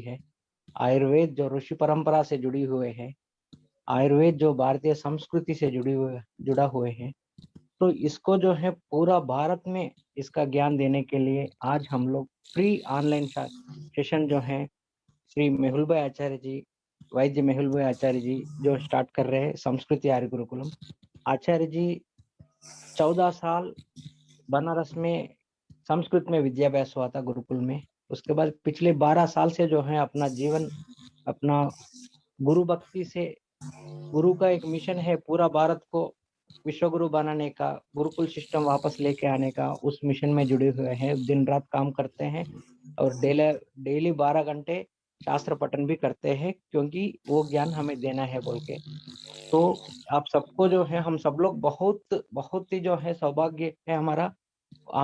है। आयुर्वेद जो ऋषि परंपरा से जुड़ी हुए है, आयुर्वेद जो भारतीय संस्कृति से जुड़ा हुए है, तो इसको जो है पूरा भारत में इसका ज्ञान देने के लिए आज हम लोग फ्री ऑनलाइन सेशन जो है श्री मेहुल भाई आचार्य जी, वैद्य मेहुल भाई आचार्य जी जो स्टार्ट कर रहे हैं संस्कृति आर्य गुरुकुलम। आचार्य जी 14 साल बनारस में संस्कृत में विद्याभ्यास हुआ था गुरुकुल में। उसके बाद पिछले 12 साल से जो है अपना जीवन अपना गुरु भक्ति से, गुरु का एक मिशन है पूरा भारत को विश्व गुरु बनाने का, गुरुकुल सिस्टम वापस लेके आने का, उस मिशन में जुड़े हुए हैं, दिन रात काम करते हैं और डेली 12 घंटे शास्त्र पठन भी करते हैं, क्योंकि वो ज्ञान हमें देना है बोल के। तो आप सबको जो है हम सब लोग बहुत बहुत ही जो है सौभाग्य है हमारा।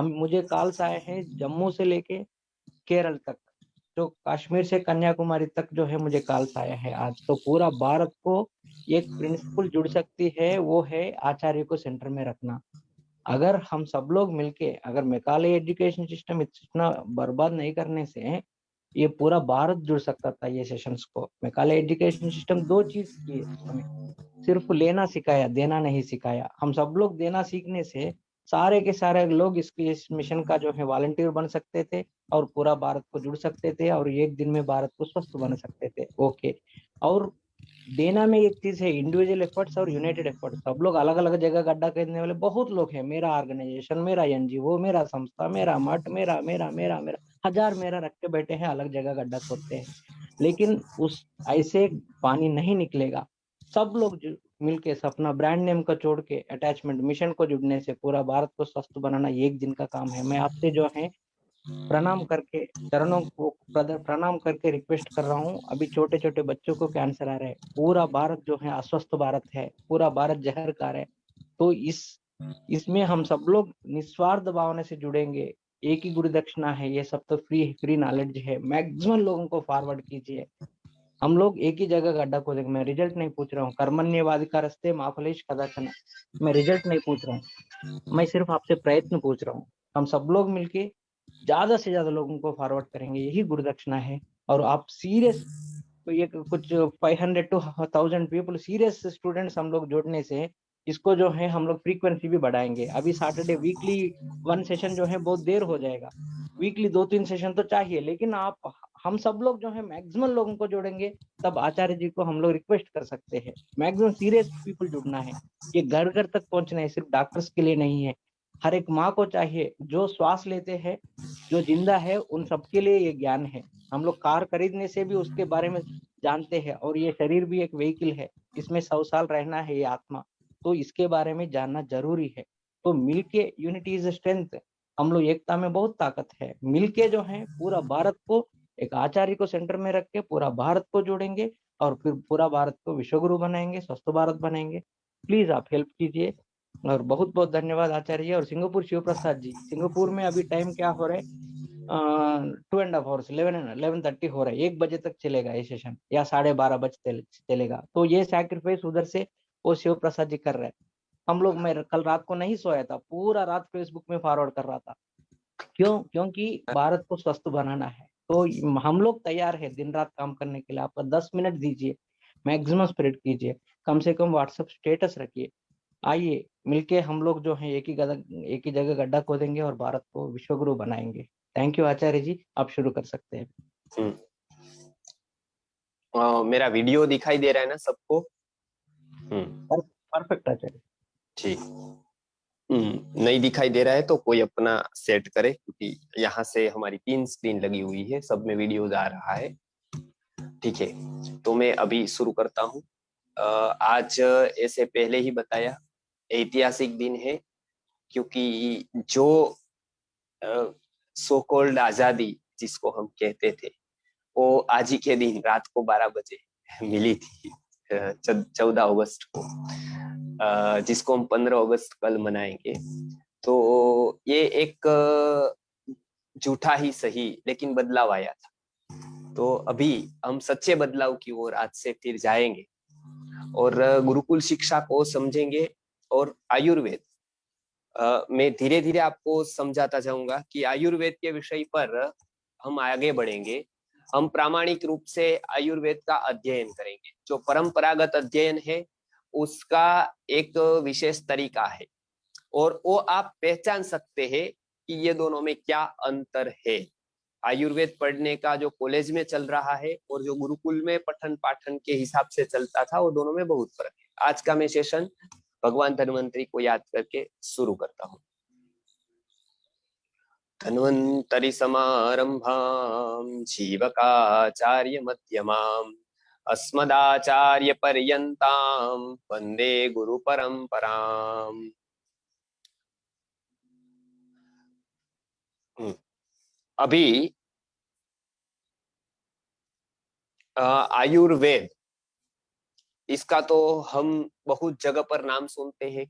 मुझे कॉल्स आए हैं जम्मू से लेके केरल तक, जो कश्मीर से कन्याकुमारी तक जो है मुझे कॉल्स आया है आज। तो पूरा भारत को एक प्रिंसिपल जुड़ सकती है, वो है आचार्य को सेंटर में रखना। अगर हम सब लोग मिलके, अगर मेघालय एजुकेशन सिस्टम इतना बर्बाद नहीं करने से ये पूरा भारत जुड़ सकता था ये सेशंस को। मेघालय एजुकेशन सिस्टम दो चीज की हमें, सिर्फ लेना सिखाया, देना नहीं सिखाया। हम सब लोग देना सीखने से सारे के सारे लोग इस मिशन का जो है वॉलंटियर बन सकते थे और पूरा भारत को जुड़ सकते थे और एक दिन में भारत को स्वस्थ बना सकते थे। ओके। और देना में एक चीज है, इंडिविजुअल एफर्ट्स और यूनाइटेड एफर्ट्स। सब लोग अलग अलग जगह गड्ढा खरीदने वाले बहुत लोग हैं, मेरा ऑर्गेनाइजेशन, मेरा एनजीओ, मेरा संस्था, मेरा मठ, मेरा मेरा मेरा मेरा हजार मेरा रख के बैठे हैं, अलग जगह गड्ढा खोदते हैं। लेकिन उस ऐसे पानी नहीं निकलेगा। सब लोग मिलके अपना ब्रांड नेम को छोड़ के अटैचमेंट मिशन को जुड़ने से पूरा भारत को स्वस्थ बनाना एक दिन का काम है। मैं आपसे जो है प्रणाम करके, चरणों को प्रणाम करके रिक्वेस्ट कर रहा हूँ। अभी छोटे छोटे बच्चों को कैंसर आ रहा है, पूरा भारत जो है अस्वस्थ भारत है, पूरा भारत जहर का है। तो इसमें हम सब लोग निस्वार्थ भावना से जुड़ेंगे। एक ही गुरु दक्षिणा है, ये सब तो फ्री फ्री नॉलेज है, मैक्सिमम लोगों को फॉरवर्ड कीजिए। हम लोग एक ही जगह गड्ढा खोदेंगे। मैं रिजल्ट नहीं पूछ रहा हूँ, कर्मण्यवाधिकार रस्ते माँ फलेश कदाचन, मैं रिजल्ट नहीं पूछ रहा हूँ, मैं सिर्फ आपसे प्रयत्न पूछ रहा हूँ। हम सब लोग मिलके ज्यादा से ज्यादा लोगों को फॉरवर्ड करेंगे, यही गुरु दक्षिणा है। और आप सीरियस, तो ये कुछ 500 to 1000 पीपल सीरियस स्टूडेंट्स हम लोग जोड़ने से इसको जो है हम लोग फ्रीक्वेंसी भी बढ़ाएंगे। अभी सैटरडे वीकली 1 सेशन जो है बहुत देर हो जाएगा, वीकली 2-3 सेशन तो चाहिए, लेकिन आप हम सब लोग जो है मैक्सिमम लोगों को जोड़ेंगे, तब आचार्य जी को हम लोग रिक्वेस्ट कर सकते हैं। मैक्सिमम सीरियस पीपल जुड़ना है, ये घर घर तक पहुंचना है, सिर्फ डॉक्टर्स के लिए नहीं है। हर एक माँ को चाहिए, जो श्वास लेते हैं, जो जिंदा है, उन सबके लिए ये ज्ञान है। हम लोग कार खरीदने से भी उसके बारे में जानते हैं, और ये शरीर भी एक व्हीकल है, इसमें 100 साल रहना है ये आत्मा, तो इसके बारे में जानना जरूरी है। तो मिलके, यूनिटी इज स्ट्रेंथ, हम लोग एकता में बहुत ताकत है। मिलके जो है पूरा भारत को एक आचार्य को सेंटर में रख के पूरा भारत को जोड़ेंगे और फिर पूरा भारत को विश्वगुरु बनाएंगे, स्वस्थ भारत बनाएंगे। प्लीज आप हेल्प कीजिए। और बहुत बहुत धन्यवाद आचार्य जी। और सिंगापुर शिव प्रसाद जी, सिंगापुर में अभी टाइम क्या हो रहा है, 2.5 आवर्स, 11:30 हो रहा है, 1 बजे तक चलेगा ये सेशन, या 12:30 बजे चलेगा। तो ये सैक्रिफाइस उधर से वो शिव प्रसाद जी कर रहे हैं। हम लोग, मैं कल रात को नहीं सोया था, पूरा रात फेसबुक में फॉरवर्ड कर रहा था। क्यों? क्योंकि भारत को स्वस्थ बनाना है। तो हम लोग तैयार है दिन रात काम करने के लिए। आपका 10 मिनट दीजिए, मैक्सिमम स्प्रेड कीजिए, कम से कम व्हाट्सएप स्टेटस रखिए। आइए मिलके हम लोग जो है एक ही जगह गड्ढा खोदेंगे और भारत को विश्वगुरु बनाएंगे। थैंक यू आचार्य जी, आप शुरू कर सकते हैं। मेरा वीडियो दिखाई दे रहा है ना सबको? परफेक्ट आचार्य। ठीक। नहीं दिखाई दे रहा है तो कोई अपना सेट करे, क्योंकि यहाँ से हमारी 3 स्क्रीन लगी हुई है, सब में वीडियोज आ रहा है। ठीक है, तो मैं अभी शुरू करता हूँ। आज ऐसे पहले ही बताया, ऐतिहासिक दिन है, क्योंकि जो सो कॉल्ड आजादी जिसको हम कहते थे, वो आज ही के दिन रात को 12 बजे मिली थी, 14 अगस्त को, जिसको हम 15 अगस्त कल मनाएंगे। तो ये एक झूठा ही सही लेकिन बदलाव आया था। तो अभी हम सच्चे बदलाव की ओर आज से फिर जाएंगे और गुरुकुल शिक्षा को समझेंगे। और आयुर्वेद, मैं धीरे धीरे आपको समझाता जाऊंगा कि आयुर्वेद के विषय पर हम आगे बढ़ेंगे। हम प्रामाणिक रूप से आयुर्वेद का अध्ययन करेंगे। जो परंपरागत अध्ययन है उसका एक विशेष तरीका है और वो आप पहचान सकते हैं कि ये दोनों में क्या अंतर है। आयुर्वेद पढ़ने का जो कॉलेज में चल रहा है और जो गुरुकुल में पठन पाठन के हिसाब से चलता था, वो दोनों में बहुत फर्क है। आज का मैं सेशन भगवान धन्वंतरी को याद करके शुरू करता हूँ। धन्वंतरि समारंभां जीवकाचार्य मध्यमाम् अस्मदाचार्य पर्यन्तां वंदे गुरु परंपराम्। अभी आयुर्वेद, इसका तो हम बहुत जगह पर नाम सुनते हैं,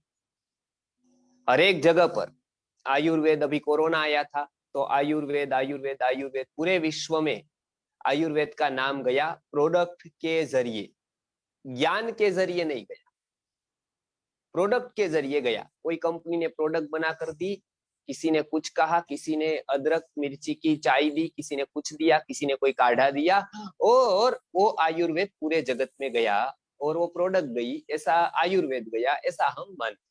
हर एक जगह पर आयुर्वेद। अभी कोरोना आया था तो आयुर्वेद आयुर्वेद आयुर्वेद, पूरे विश्व में आयुर्वेद का नाम गया प्रोडक्ट के जरिए, ज्ञान के जरिए नहीं गया, प्रोडक्ट के जरिए गया। कोई कंपनी ने प्रोडक्ट बना कर दी, किसी ने कुछ कहा, किसी ने अदरक मिर्ची की चाय दी, किसी ने कुछ दिया, किसी ने कोई काढ़ा दिया, और वो आयुर्वेद पूरे जगत में गया और वो प्रोडक्ट गई, ऐसा आयुर्वेद गया, ऐसा हम मानते।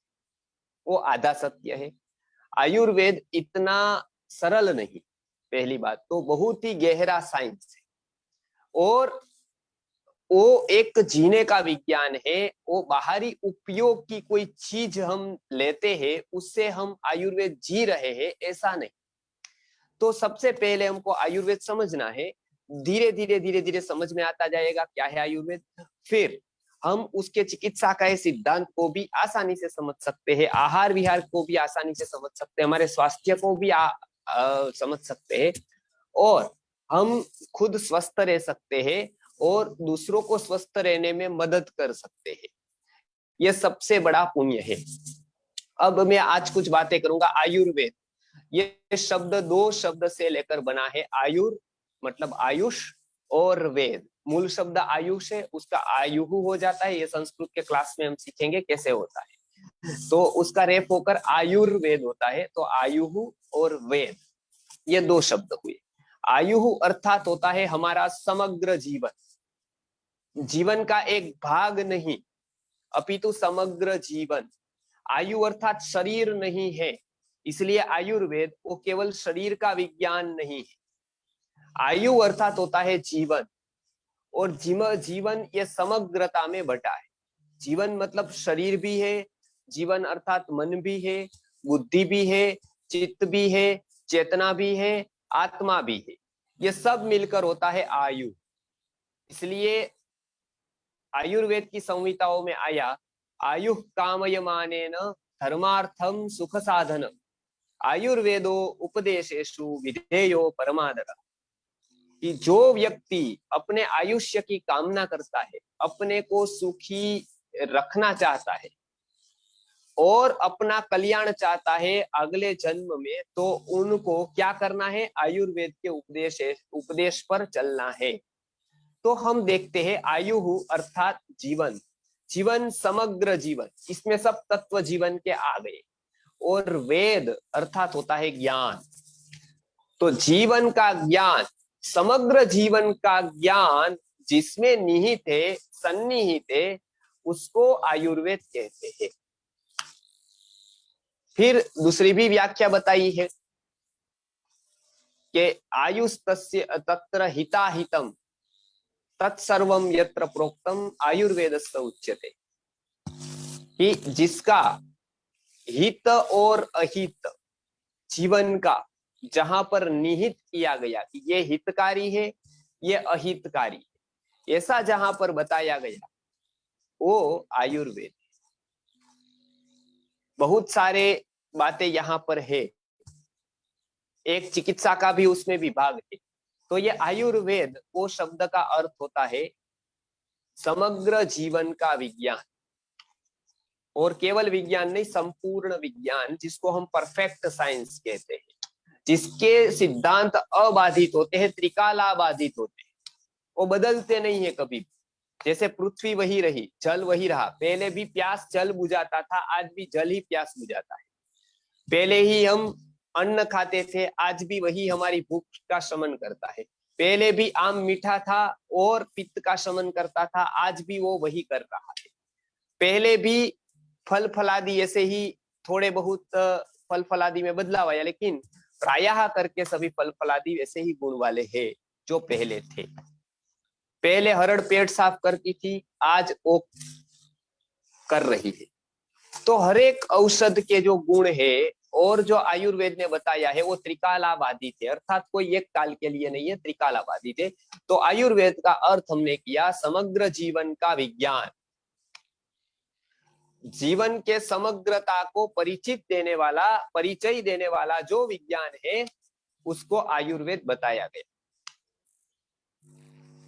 वो आधा सत्य है। आयुर्वेद इतना सरल नहीं, पहली बात तो बहुत ही गहरा साइंस है, और वो एक जीने का विज्ञान है। वो बाहरी उपयोग की कोई चीज हम लेते हैं उससे हम आयुर्वेद जी रहे हैं, ऐसा नहीं। तो सबसे पहले हमको आयुर्वेद समझना है, धीरे धीरे धीरे धीरे समझ में आता जाएगा क्या है आयुर्वेद। फिर हम उसके चिकित्सा का सिद्धांत को भी आसानी से समझ सकते हैं, आहार विहार को भी आसानी से समझ सकते हैं, हमारे स्वास्थ्य को भी समझ सकते हैं, और हम खुद स्वस्थ रह सकते हैं और दूसरों को स्वस्थ रहने में मदद कर सकते हैं। यह सबसे बड़ा पुण्य है। अब मैं आज कुछ बातें करूंगा। आयुर्वेद, ये शब्द दो शब्द से लेकर बना है। आयुर मतलब आयुष, और वेद, मूल शब्द आयुष है, उसका आयुहु हो जाता है। ये संस्कृत के क्लास में हम सीखेंगे कैसे होता है। तो उसका रेप होकर आयुर्वेद होता है। तो आयुहु और वेद, ये दो शब्द हुए। आयुहु अर्थात होता है हमारा समग्र जीवन, जीवन का एक भाग नहीं अपितु समग्र जीवन। आयु अर्थात शरीर नहीं है, इसलिए आयुर्वेद वो केवल शरीर का विज्ञान नहीं है। आयु अर्थात होता है जीवन, और जीवन ये समग्रता में बटा है। जीवन मतलब शरीर भी है, जीवन अर्थात मन भी है, बुद्धि भी है, चित्त भी है, चेतना भी है, आत्मा भी है। ये सब मिलकर होता है आयु। इसलिए आयुर्वेद की संहिताओं में आया, आयु कामयमानेन धर्मार्थम सुख साधन आयुर्वेदो उपदेशेषु विधेयो परमादर। कि जो व्यक्ति अपने आयुष्य की कामना करता है, अपने को सुखी रखना चाहता है और अपना कल्याण चाहता है अगले जन्म में, तो उनको क्या करना है, आयुर्वेद के उपदेश पर चलना है। तो हम देखते हैं आयु अर्थात जीवन, जीवन समग्र जीवन, इसमें सब तत्व जीवन के आ गए। और वेद अर्थात होता है ज्ञान। तो जीवन का ज्ञान, समग्र जीवन का ज्ञान जिसमें निहित है, सन्निहित है, उसको आयुर्वेद कहते हैं। फिर दूसरी भी व्याख्या बताई है कि आयुस्तस्य तत्र हिताहितम तत्सर्वम यत्र प्रोक्तम आयुर्वेदस्य उच्यते। कि जिसका हित और अहित जीवन का जहां पर निहित किया गया कि ये हितकारी है, ये अहितकारी है, ऐसा जहां पर बताया गया वो आयुर्वेद। बहुत सारे बातें यहाँ पर है, एक चिकित्सा का भी उसमें विभाग है। तो ये आयुर्वेद, वो शब्द का अर्थ होता है समग्र जीवन का विज्ञान, और केवल विज्ञान नहीं, संपूर्ण विज्ञान, जिसको हम परफेक्ट साइंस कहते हैं, जिसके सिद्धांत अबाधित होते हैं, त्रिकालाबाधित होते हैं, वो बदलते नहीं है कभी। जैसे पृथ्वी वही रही, जल वही रहा, पहले भी प्यास जल बुझाता था, आज भी जल ही प्यास बुझाता है। पहले ही हम अन्न खाते थे, आज भी वही हमारी भूख का शमन करता है। पहले भी आम मीठा था और पित्त का शमन करता था, आज भी वो वही कर रहा है। पहले भी फल फलादि ऐसे ही थोड़े बहुत फल फलादि में बदलाव आया, लेकिन प्रायः करके सभी फल फलादि वैसे ही गुण वाले हैं जो पहले थे। पहले हरड़ पेट साफ करती थी, आज वो कर रही है। तो हर एक औषध के जो गुण है और जो आयुर्वेद ने बताया है वो त्रिकालाबाधित है, अर्थात कोई एक काल के लिए नहीं है, त्रिकालाबाधित है। तो आयुर्वेद का अर्थ हमने किया समग्र जीवन का विज्ञान, जीवन के समग्रता को परिचित देने वाला, परिचय देने वाला जो विज्ञान है उसको आयुर्वेद बताया गया।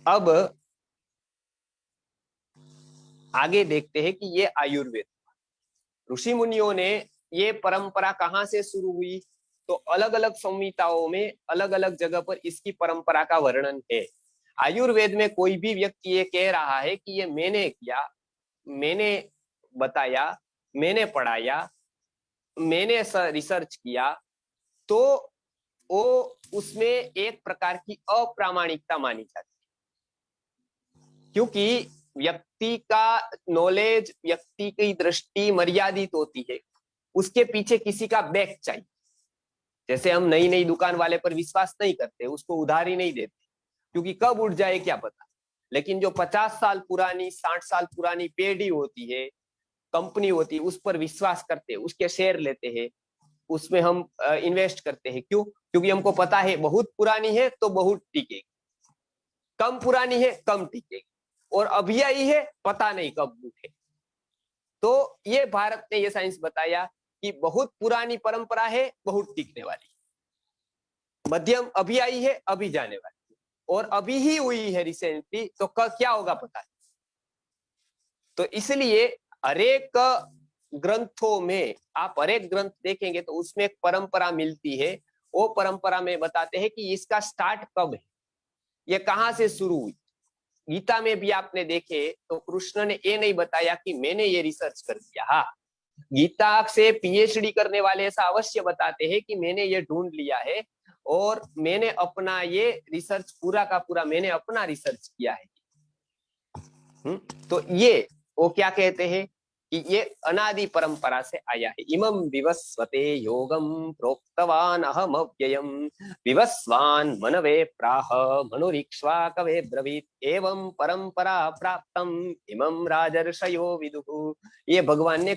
अब आगे देखते हैं कि ये आयुर्वेद, ऋषि मुनियों ने ये परंपरा कहां से शुरू हुई, तो अलग अलग संहिताओं में अलग अलग जगह पर इसकी परंपरा का वर्णन है। आयुर्वेद में कोई भी व्यक्ति ये कह रहा है कि ये मैंने किया, मैंने बताया, मैंने पढ़ाया, मैंने रिसर्च किया, तो वो उसमें एक प्रकार की अप्रामाणिकता मानी जाती है, क्योंकि व्यक्ति का नॉलेज, व्यक्ति की दृष्टि मर्यादित होती है, उसके पीछे किसी का बैक चाहिए। जैसे हम नई नई दुकान वाले पर विश्वास नहीं करते, उसको उधारी नहीं देते, क्योंकि कब उठ जाए क्या पता। लेकिन जो 50 साल पुरानी, 60 साल पुरानी पेढ़ी होती है, कंपनी होती है, उस पर विश्वास करते हैं, उसके शेयर लेते हैं, उसमें हम इन्वेस्ट करते हैं। क्यों? क्योंकि हमको पता है बहुत पुरानी है तो बहुत टिकेगी, कम पुरानी है कम टिकेगी, और अभी आई है पता नहीं कब उठे। तो ये भारत ने ये साइंस बताया कि बहुत पुरानी परंपरा है, बहुत टिकने वाली, मध्यम अभी आई है अभी जाने वाली, और अभी ही हुई है रिसेंटली, तो क्या होगा पता नहीं। तो इसलिए हरेक ग्रंथों में आप हरेक ग्रंथ देखेंगे तो उसमें एक परंपरा मिलती है, वो परंपरा में बताते हैं कि इसका स्टार्ट कब है, ये कहां से शुरू हुई। गीता में भी आपने देखे तो कृष्ण ने ये नहीं बताया कि मैंने ये रिसर्च कर दिया। हाँ, गीता से पीएचडी करने वाले ऐसा अवश्य बताते हैं कि मैंने ये ढूंढ लिया है और मैंने अपना ये रिसर्च पूरा का पूरा मैंने अपना रिसर्च किया है। तो ये वो क्या कहते हैं कि ये अनादि परंपरा से आया है। इमं विवस्वते योगम प्रोक्तवान अहम अव्ययम विवस्वान मनवे प्राह मनुरीक्ष्वाकवे ब्रवीत एवं परंपरा प्राप्तम इमं राजर्षयो विदुः। ये भगवान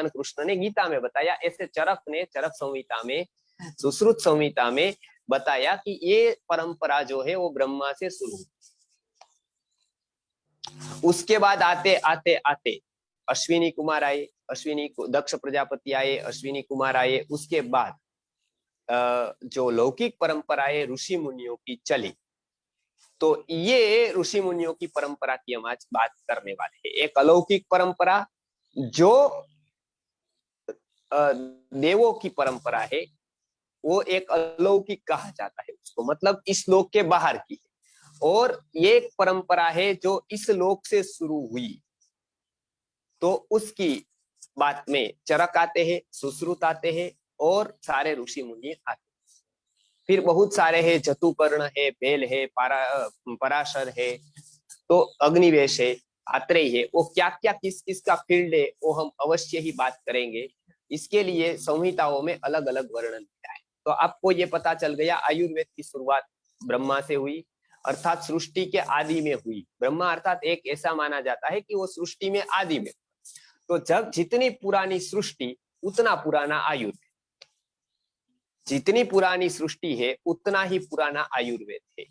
कृष्ण ने गीता में बताया। ऐसे चरक ने चरक संहिता में, सुश्रुत संहिता में बताया कि ये परंपरा जो है वो ब्रह्मा से शुरू। उसके बाद आते आते आते अश्विनी कुमार आए, दक्ष प्रजापति आए, अश्विनी कुमार आए। उसके बाद जो लौकिक परंपराएं ऋषि मुनियों की चली, तो ये ऋषि मुनियों की परंपरा की हम आज बात करने वाले हैं। एक अलौकिक परंपरा जो देवों की परंपरा है, वो एक अलौकिक कहा जाता है उसको, मतलब इस लोक के बाहर की है। और ये एक परंपरा है जो इस लोक से शुरू हुई, तो उसकी बात में चरक आते हैं, सुश्रुत आते हैं और सारे ऋषि मुनि आते हैं। फिर बहुत सारे हैं, जतुकर्ण है, बेल है, पराशर है, तो अग्निवेश है, आत्रेय है। वो क्या क्या किस किस का फील्ड है वो हम अवश्य ही बात करेंगे। इसके लिए संहिताओं में अलग अलग वर्णन किया है। तो आपको ये पता चल गया आयुर्वेद की शुरुआत ब्रह्मा से हुई, अर्थात सृष्टि के आदि में हुई। ब्रह्मा अर्थात एक ऐसा माना जाता है कि वो सृष्टि में आदि में, तो जब जितनी पुरानी सृष्टि उतना पुराना आयुर्वेद, जितनी पुरानी सृष्टि है उतना ही पुराना आयुर्वेद है।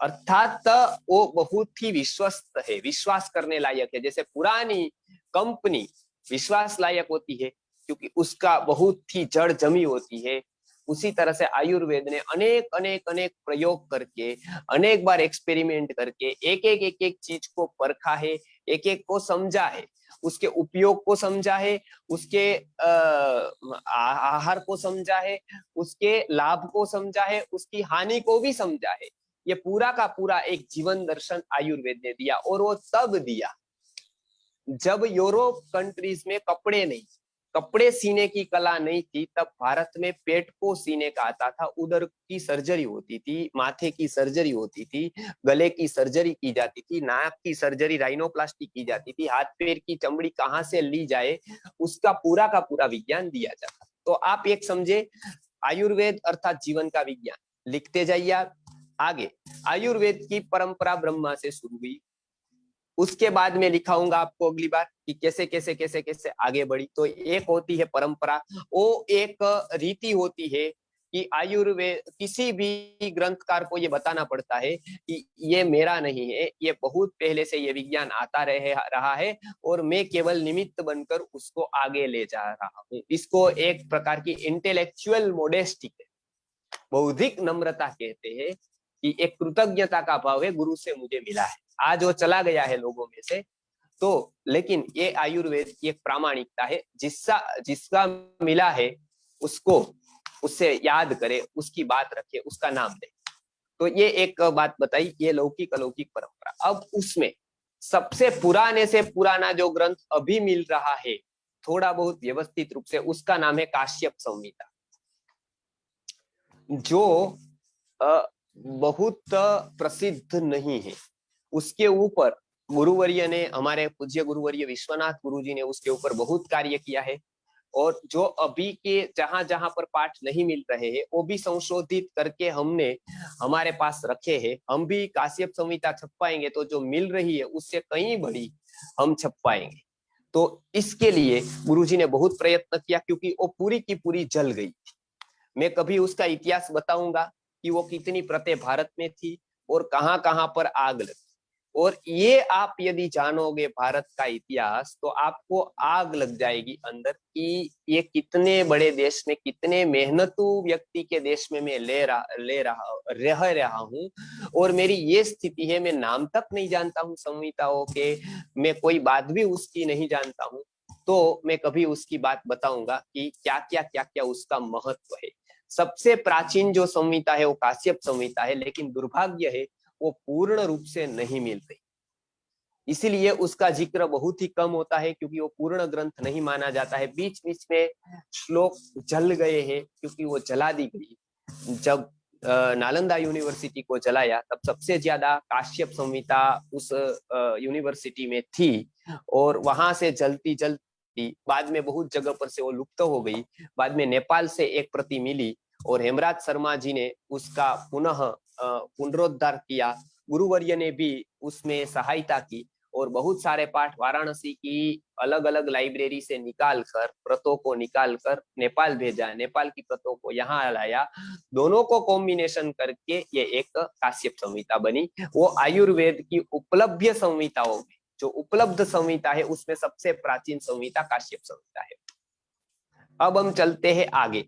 अर्थात वो बहुत ही विश्वस्त है, विश्वास करने लायक है। जैसे पुरानी कंपनी विश्वास लायक होती है क्योंकि उसका बहुत ही जड़ जमी होती है, उसी तरह से आयुर्वेद ने अनेक अनेक अनेक प्रयोग करके, अनेक बार एक्सपेरिमेंट करके एक एक चीज को परखा है, एक एक को समझा है, उसके उपयोग को समझा है, उसके आहार को समझा है, उसके लाभ को समझा है, उसकी हानि को भी समझा है। ये पूरा का पूरा एक जीवन दर्शन आयुर्वेद ने दिया, और वो तब दिया जब यूरोप कंट्रीज में कपड़े नहीं, कपड़े सीने की कला नहीं थी, तब भारत में पेट को सीने का आता था, उदर की सर्जरी होती थी, माथे की सर्जरी होती थी, गले की सर्जरी की जाती थी, नाक की सर्जरी राइनोप्लास्टी की जाती थी, हाथ पैर की चमड़ी कहाँ से ली जाए उसका पूरा का पूरा विज्ञान दिया जाता। तो आप एक समझे, आयुर्वेद अर्थात जीवन का विज्ञान। लिखते जाइए आप आगे। आयुर्वेद की परंपरा ब्रह्मा से शुरू हुई, उसके बाद में लिखाऊंगा आपको अगली बार कि कैसे कैसे कैसे कैसे आगे बढ़ी। तो एक होती है परंपरा, वो एक रीति होती है कि आयुर्वेद, किसी भी ग्रंथकार को ये बताना पड़ता है कि ये मेरा नहीं है, ये बहुत पहले से ये विज्ञान आता रहा है और मैं केवल निमित्त बनकर उसको आगे ले जा रहा हूँ। इसको एक प्रकार की इंटेलेक्चुअल मोडेस्टी, बौद्धिक नम्रता कहते हैं कि एक कृतज्ञता का भाव है, गुरु से मुझे मिला है, आज वो चला गया है लोगों में से। तो लेकिन ये आयुर्वेद की एक प्रामाणिकता है, जिसका मिला है उसको, उससे याद करे, उसकी बात रखे, उसका नाम दे। तो ये एक बात बताई, ये लौकिक अलौकिक परंपरा। अब उसमें सबसे पुराने से पुराना जो ग्रंथ अभी मिल रहा है थोड़ा बहुत व्यवस्थित रूप से, उसका नाम है काश्यप संहिता, जो बहुत प्रसिद्ध नहीं है। उसके ऊपर गुरुवर्य ने, हमारे पूज्य गुरुवर्य विश्वनाथ गुरुजी ने उसके ऊपर बहुत कार्य किया है। और जो अभी के जहां जहां पर पाठ नहीं मिल रहे हैं वो भी संशोधित करके हमने हमारे पास रखे हैं। हम भी काश्यप संहिता छपवाएंगे तो जो मिल रही है उससे कहीं बड़ी हम छपवाएंगे। तो इसके लिए गुरुजी ने बहुत प्रयत्न किया, क्योंकि वो पूरी की पूरी जल गई थी। मैं कभी उसका इतिहास बताऊंगा कि वो कितनी प्रतें भारत में थी और कहां कहां पर आग लगी। और ये आप यदि जानोगे भारत का इतिहास तो आपको आग लग जाएगी अंदर कि ये कितने बड़े देश में, कितने मेहनतू व्यक्ति के देश में मैं रह रहा हूँ और मेरी ये स्थिति है, मैं नाम तक नहीं जानता हूँ संहिताओं के, मैं कोई बात भी उसकी नहीं जानता हूँ। तो मैं कभी उसकी बात बताऊंगा कि क्या क्या उसका महत्व है। सबसे प्राचीन जो संहिता है वो काश्यप संहिता है, लेकिन दुर्भाग्य है वो पूर्ण रूप से नहीं मिल रही, इसीलिए उसका जिक्र बहुत ही कम होता है, क्योंकि वो पूर्ण ग्रंथ नहीं माना जाता है। बीच बीच में श्लोक जल गए हैं क्योंकि वो जला दी गई। जब नालंदा यूनिवर्सिटी को जलाया तब सबसे ज्यादा काश्यप संहिता उस यूनिवर्सिटी में थी और वहां से जलती जलती बाद में बहुत जगह पर से वो लुप्त हो गई। बाद में नेपाल से एक प्रति मिली और हेमराज शर्मा जी ने उसका पुनः पुनरुद्धार किया। गुरुवर्य ने भी उसमें सहायता की और बहुत सारे पाठ वाराणसी की अलग अलग लाइब्रेरी से निकाल कर, प्रतों को निकाल कर नेपाल भेजा, नेपाल की प्रतों को यहाँ लाया, दोनों को कॉम्बिनेशन करके ये एक काश्यप संहिता बनी। वो आयुर्वेद की उपलब्ध संहिताओं में, जो उपलब्ध संहिता है उसमें सबसे प्राचीन संहिता काश्यप संहिता है। अब हम चलते हैं आगे।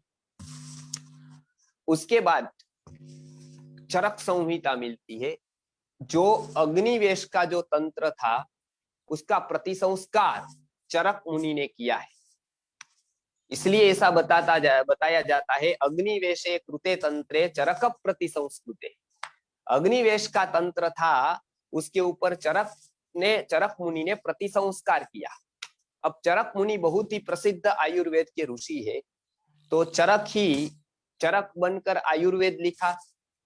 उसके बाद चरक संहिता मिलती है, जो अग्निवेश का जो तंत्र था उसका प्रतिसंस्कार चरक मुनि ने किया है। इसलिए ऐसा बताया जाता है, अग्निवेशे कृते तंत्रे चरक प्रतिसंस्कृते। अग्निवेश का तंत्र था, उसके ऊपर चरक मुनि ने प्रतिसंस्कार किया। अब चरक मुनि बहुत ही प्रसिद्ध आयुर्वेद के ऋषि है, तो चरक बनकर आयुर्वेद लिखा,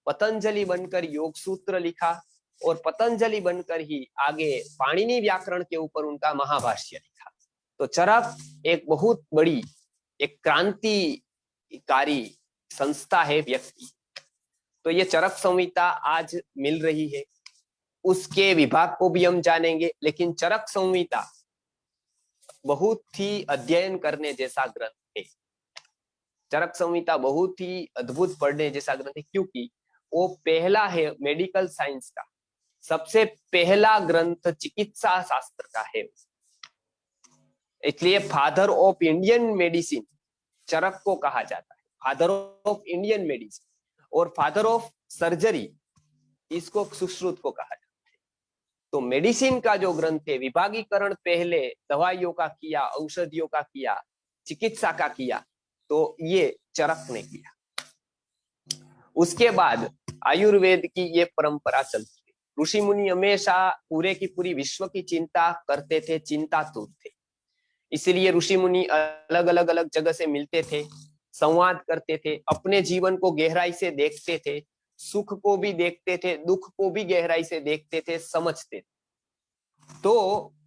पतंजलि बनकर योग सूत्र लिखा और पतंजलि बनकर ही आगे पाणिनि व्याकरण के ऊपर उनका महाभाष्य लिखा। तो चरक एक बहुत बड़ी, एक क्रांतिकारी संस्था है, व्यक्ति। तो ये चरक संहिता आज मिल रही है, उसके विभाग को भी हम जानेंगे। लेकिन चरक संहिता बहुत ही अध्ययन करने जैसा ग्रंथ है। चरक संहिता बहुत ही अद्भुत पढ़ने जैसा ग्रंथ है, क्योंकि वो पहला है मेडिकल साइंस का, सबसे पहला ग्रंथ चिकित्सा शास्त्र का है। इसलिए फादर ऑफ इंडियन मेडिसिन चरक को कहा जाता है, फादर ऑफ इंडियन मेडिसिन। और फादर ऑफ सर्जरी इसको सुश्रुत को कहा जाता है। तो मेडिसिन का जो ग्रंथ है, विभागीकरण पहले दवाइयों का किया, औषधियों का किया, चिकित्सा का किया, तो ये चरक ने किया। उसके बाद आयुर्वेद की ये परंपरा चलती है। ऋषि मुनि हमेशा पूरे की पूरी विश्व की चिंता करते थे, चिंतातुर थे। इसीलिए ऋषि मुनि अलग अलग अलग जगह से मिलते थे, संवाद करते थे, अपने जीवन को गहराई से देखते थे, सुख को भी देखते थे, दुख को भी गहराई से देखते थे, समझते थे। तो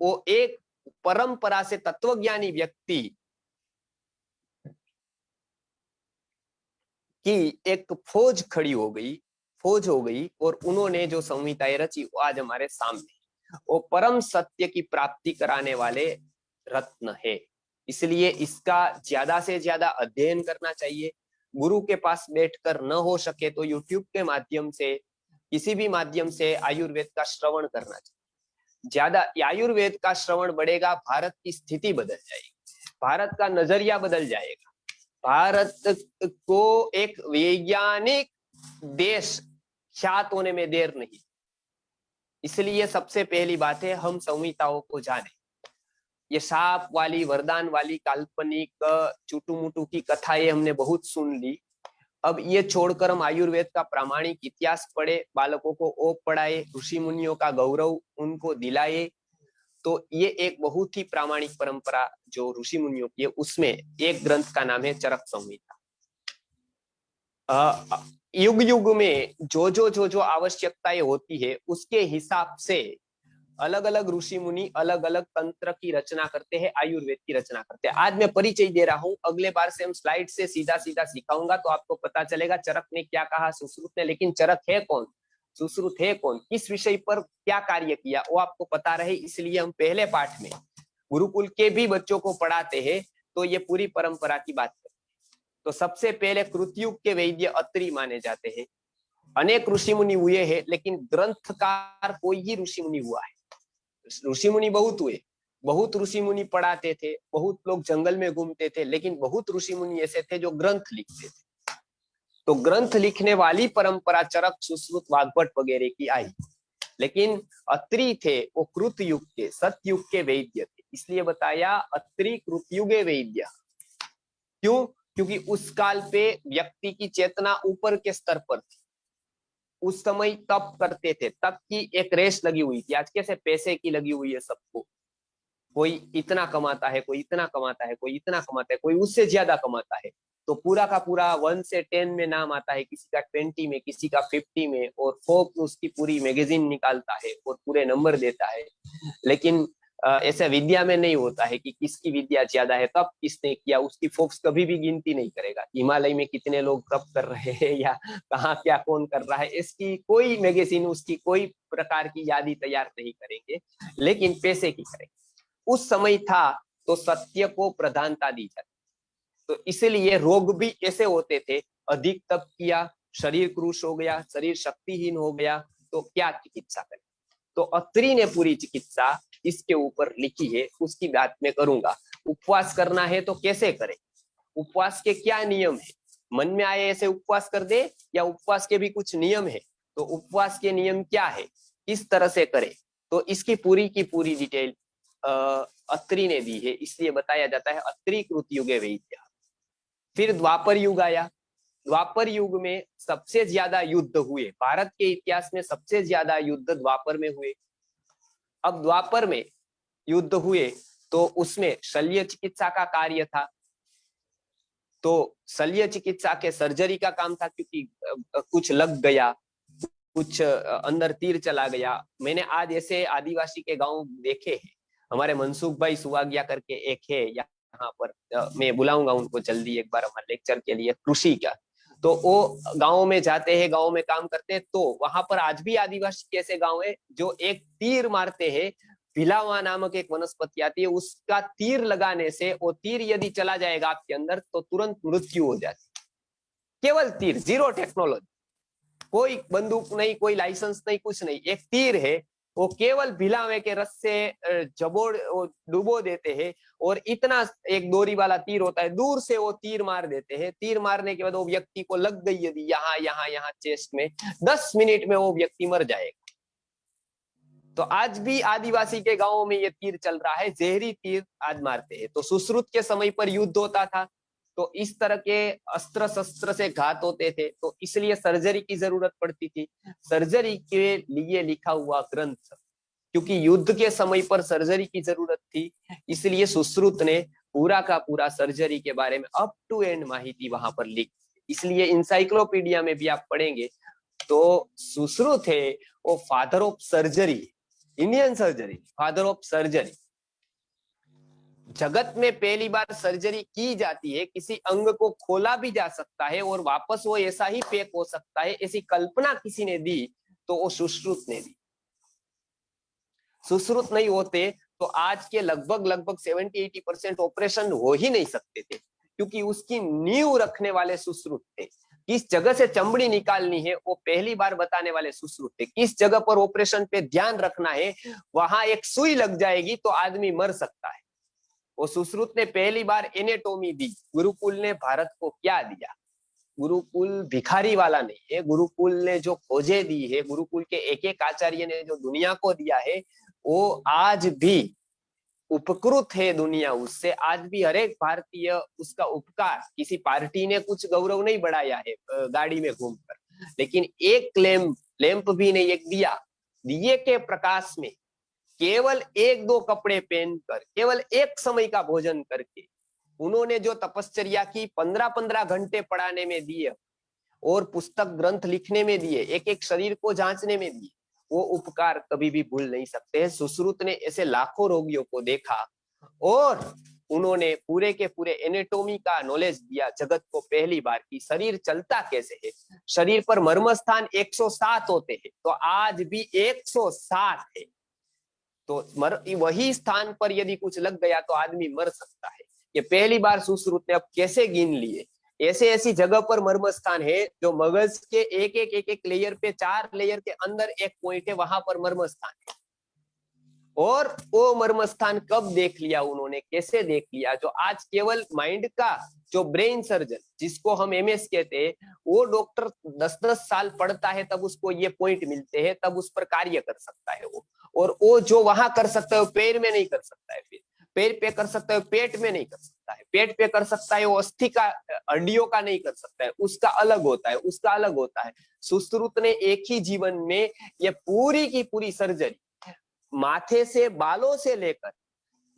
वो एक परंपरा से तत्वज्ञानी व्यक्ति की एक फौज खड़ी हो गई, फौज हो गई, और उन्होंने जो संहिताएं रची वो आज हमारे सामने, वो परम सत्य की प्राप्ति कराने वाले रत्न है। इसलिए इसका ज्यादा से ज्यादा अध्ययन करना चाहिए। गुरु के पास बैठकर न हो सके तो यूट्यूब के माध्यम से, किसी भी माध्यम से आयुर्वेद का श्रवण करना चाहिए। ज्यादा आयुर्वेद का श्रवण बढ़ेगा, भारत की स्थिति बदल जाएगी, भारत का नजरिया बदल जाएगा, भारत को एक वैज्ञानिक देश ख्यात होने में देर नहीं। इसलिए सबसे पहली बात है, हम संहिताओं को जाने। ये साप वाली, वरदान वाली, काल्पनिक चुटू मुटू की कथाएं हमने बहुत सुन ली। अब ये छोड़कर हम आयुर्वेद का प्रामाणिक इतिहास पढ़े, बालकों को ओप पढ़ाए, ऋषि मुनियों का गौरव उनको दिलाए। तो ये एक बहुत ही प्रामाणिक परंपरा जो ऋषि मुनियों की है, उसमें एक ग्रंथ का नाम है चरक संहिता। युग युग में जो आवश्यकताएं होती है उसके हिसाब से अलग अलग ऋषि मुनि अलग अलग तंत्र की रचना करते हैं, आयुर्वेद की रचना करते हैं। आज मैं परिचय दे रहा हूं, अगले बार से हम स्लाइड से सीधा सीधा सिखाऊंगा तो आपको पता चलेगा चरक ने क्या कहा, सुश्रुत ने। लेकिन चरक है कौन, सुश्रुत है कौन, किस विषय पर क्या कार्य किया, वो आपको पता रहे। इसलिए हम पहले पाठ में गुरुकुल के भी बच्चों को पढ़ाते हैं, तो ये पूरी परंपरा की बात करते हैं। तो सबसे पहले कृतयुग के वैद्य अत्रि माने जाते हैं। अनेक ऋषि मुनि हुए हैं, लेकिन ग्रंथकार कोई ही ऋषि मुनि हुआ है। ऋषि मुनि बहुत हुए, बहुत ऋषि मुनि पढ़ाते थे, बहुत लोग जंगल में घूमते थे, लेकिन बहुत ऋषि मुनि ऐसे थे जो ग्रंथ लिखते थे। तो ग्रंथ लिखने वाली परंपरा चरक, सुश्रुत, वाग्भट वगैरह की आई। लेकिन अत्रि थे वो कृतयुग के, सतयुग के वैद्य थे। इसलिए बताया अत्रि कृतयुगे वैद्य। क्यों? क्योंकि उस काल पे व्यक्ति की चेतना ऊपर के स्तर पर थी। उस समय तप करते थे, तप की एक रेस लगी हुई थी। आज कैसे पैसे की लगी हुई है सबको, कोई इतना कमाता है, कोई इतना कमाता है, कोई इतना कमाता है, कोई उससे ज्यादा कमाता है। तो पूरा का पूरा 1 से 10 में नाम आता है, किसी का 20 में, किसी का 50 में, और फोर्ब्स उसकी पूरी मैगजीन निकालता है और पूरे नंबर देता है। लेकिन ऐसा विद्या में नहीं होता है कि किसकी विद्या ज्यादा है, तब किसने किया, उसकी फोर्ब्स कभी भी गिनती नहीं करेगा। हिमालय में कितने लोग तप कर रहे हैं या कहाँ क्या कौन कर रहा है, इसकी कोई मैगजीन, उसकी कोई प्रकार की यादी तैयार नहीं करेंगे, लेकिन पैसे की करेंगे। उस समय था तो सत्य को प्रधानता दी जाती। तो इसलिए रोग भी ऐसे होते थे, अधिक तप किया, शरीर क्रूश हो गया, शरीर शक्तिहीन हो गया, तो क्या चिकित्सा करें। तो अत्रि ने पूरी चिकित्सा इसके ऊपर लिखी है, उसकी बात मैं करूंगा। उपवास करना है तो कैसे करें, उपवास के क्या नियम है, मन में आए ऐसे उपवास कर दे, या उपवास के भी कुछ नियम है, तो उपवास के नियम क्या है, किस तरह से करें, तो इसकी पूरी की पूरी डिटेल अत्रि ने दी है। इसलिए बताया जाता है अत्रि कृतयुगे वैद्य। फिर द्वापर युग आया। द्वापर युग में सबसे ज्यादा युद्ध हुए, भारत के इतिहास में सबसे ज्यादा युद्ध द्वापर में हुए। अब द्वापर में युद्ध हुए तो उसमें शल्य चिकित्सा का कार्य था। तो शल्य चिकित्सा के सर्जरी का काम था, क्योंकि कुछ लग गया, कुछ अंदर तीर चला गया। मैंने आज ऐसे आदिवासी के गांव देखे हैं, हमारे मनसुख भाई सुवागिया करके एक है यहाँ पर, मैं बुलाऊंगा उनको जल्दी एक बार हमारे लेक्चर के लिए, कृषि का। तो वो गाँव में जाते हैं, गाँव में काम करते हैं। तो वहां पर आज भी आदिवासी के ऐसे गाँव है जो एक तीर मारते हैं, भिलावा नामक एक वनस्पति आती है, उसका तीर लगाने से वो तीर यदि चला जाएगा आपके अंदर तो तुरंत मृत्यु हो जाती है। केवल तीर, जीरो टेक्नोलॉजी, कोई बंदूक नहीं, कोई लाइसेंस नहीं, कुछ नहीं, एक तीर है, वो केवल भिलावे के रस से जबोड़ डुबो देते हैं, और इतना एक डोरी वाला तीर होता है, दूर से वो तीर मार देते हैं। तीर मारने के बाद वो व्यक्ति को लग गई यदि यहाँ यहाँ यहाँ चेस्ट में, 10 मिनट में वो व्यक्ति मर जाएगा। तो आज भी आदिवासी के गांवों में ये तीर चल रहा है, जहरी तीर आज मारते हैं। तो सुश्रुत के समय पर युद्ध होता था, तो इस तरह के अस्त्र शस्त्र से घात होते थे, तो इसलिए सर्जरी की जरूरत पड़ती थी। सर्जरी के लिए लिखा हुआ ग्रंथ क्योंकि युद्ध के समय पर सर्जरी की जरूरत थी, इसलिए सुश्रुत ने पूरा का पूरा सर्जरी के बारे में अप टू एंड माहिती वहां पर लिख, इसलिए इंसाइक्लोपीडिया में भी आप पढ़ेंगे तो सुश्रुत है वो father of surgery, Indian surgery, father of surgery. जगत में पहली बार सर्जरी की जाती है, किसी अंग को खोला भी जा सकता है और वापस वो ऐसा ही पैक हो सकता है, ऐसी कल्पना किसी ने दी तो वो सुश्रुत ने दी। सुश्रुत नहीं होते तो आज के लगभग 70-80% ऑपरेशन हो ही नहीं सकते थे, क्योंकि उसकी नींव रखने वाले सुश्रुत थे। किस जगह से चमड़ी निकालनी है वो पहली बार बताने वाले सुश्रुत थे। किस जगह पर ऑपरेशन पे ध्यान रखना है, वहां एक सुई लग जाएगी तो आदमी मर सकता है, वो सुश्रुत ने पहली बार एनेटोमी दी। गुरुकुल ने भारत को क्या दिया? गुरुकुल भिखारी वाला नहीं है, गुरुकुल ने जो खोजें दी है, गुरुकुल के एक एक आचार्य ने जो दुनिया को दिया है, वो आज भी उपकृत है दुनिया उससे। आज भी हर एक भारतीय उसका उपकार, किसी पार्टी ने कुछ गौरव नहीं बढ़ाया है गाड़ी में घूमकर, लेकिन एक लैंप भी नहीं, एक दिए के प्रकाश में केवल 1-2 कपड़े पहनकर, केवल एक समय का भोजन करके उन्होंने जो तपश्चर्या की, 15-15 घंटे पढ़ाने में दिए और पुस्तक ग्रंथ लिखने में दिए, एक एक शरीर को जांचने में दिए, वो उपकार कभी भी भूल नहीं सकते हैं। सुश्रुत ने ऐसे लाखों रोगियों को देखा और उन्होंने पूरे के पूरे एनेटोमी का नॉलेज दिया जगत को पहली बार की शरीर चलता कैसे है। शरीर पर मर्म स्थान 107 होते हैं, तो आज भी 107 है, तो वही स्थान पर यदि कुछ लग गया तो आदमी मर सकता है। ये पहली बार सुश्रुत ने अब कैसे गिन लिए, ऐसे ऐसी जगह पर मर्म स्थान है जो मगज के एक लेयर पे, 4 लेयर के अंदर एक पॉइंट है, वहां पर मर्म स्थान है। और वो मर्म स्थान कब देख लिया उन्होंने, कैसे देख लिया? जो आज केवल माइंड का जो ब्रेन सर्जन, जिसको हम एमएस कहते हैं, वो डॉक्टर 10-10 साल पढ़ता है तब उसको ये पॉइंट मिलते हैं, तब उस पर कार्य कर सकता है वो। और वो जो वहां कर सकता है वो पैर में नहीं कर सकता है, फिर पैर पे कर सकता है, पेट में नहीं कर सकता है, पेट पे कर सकता है, वो अस्थि का, हड्डियों का नहीं कर सकता है, उसका अलग होता है, उसका अलग होता है। सुश्रुत ने एक ही जीवन में ये पूरी की पूरी सर्जरी, माथे से बालों से लेकर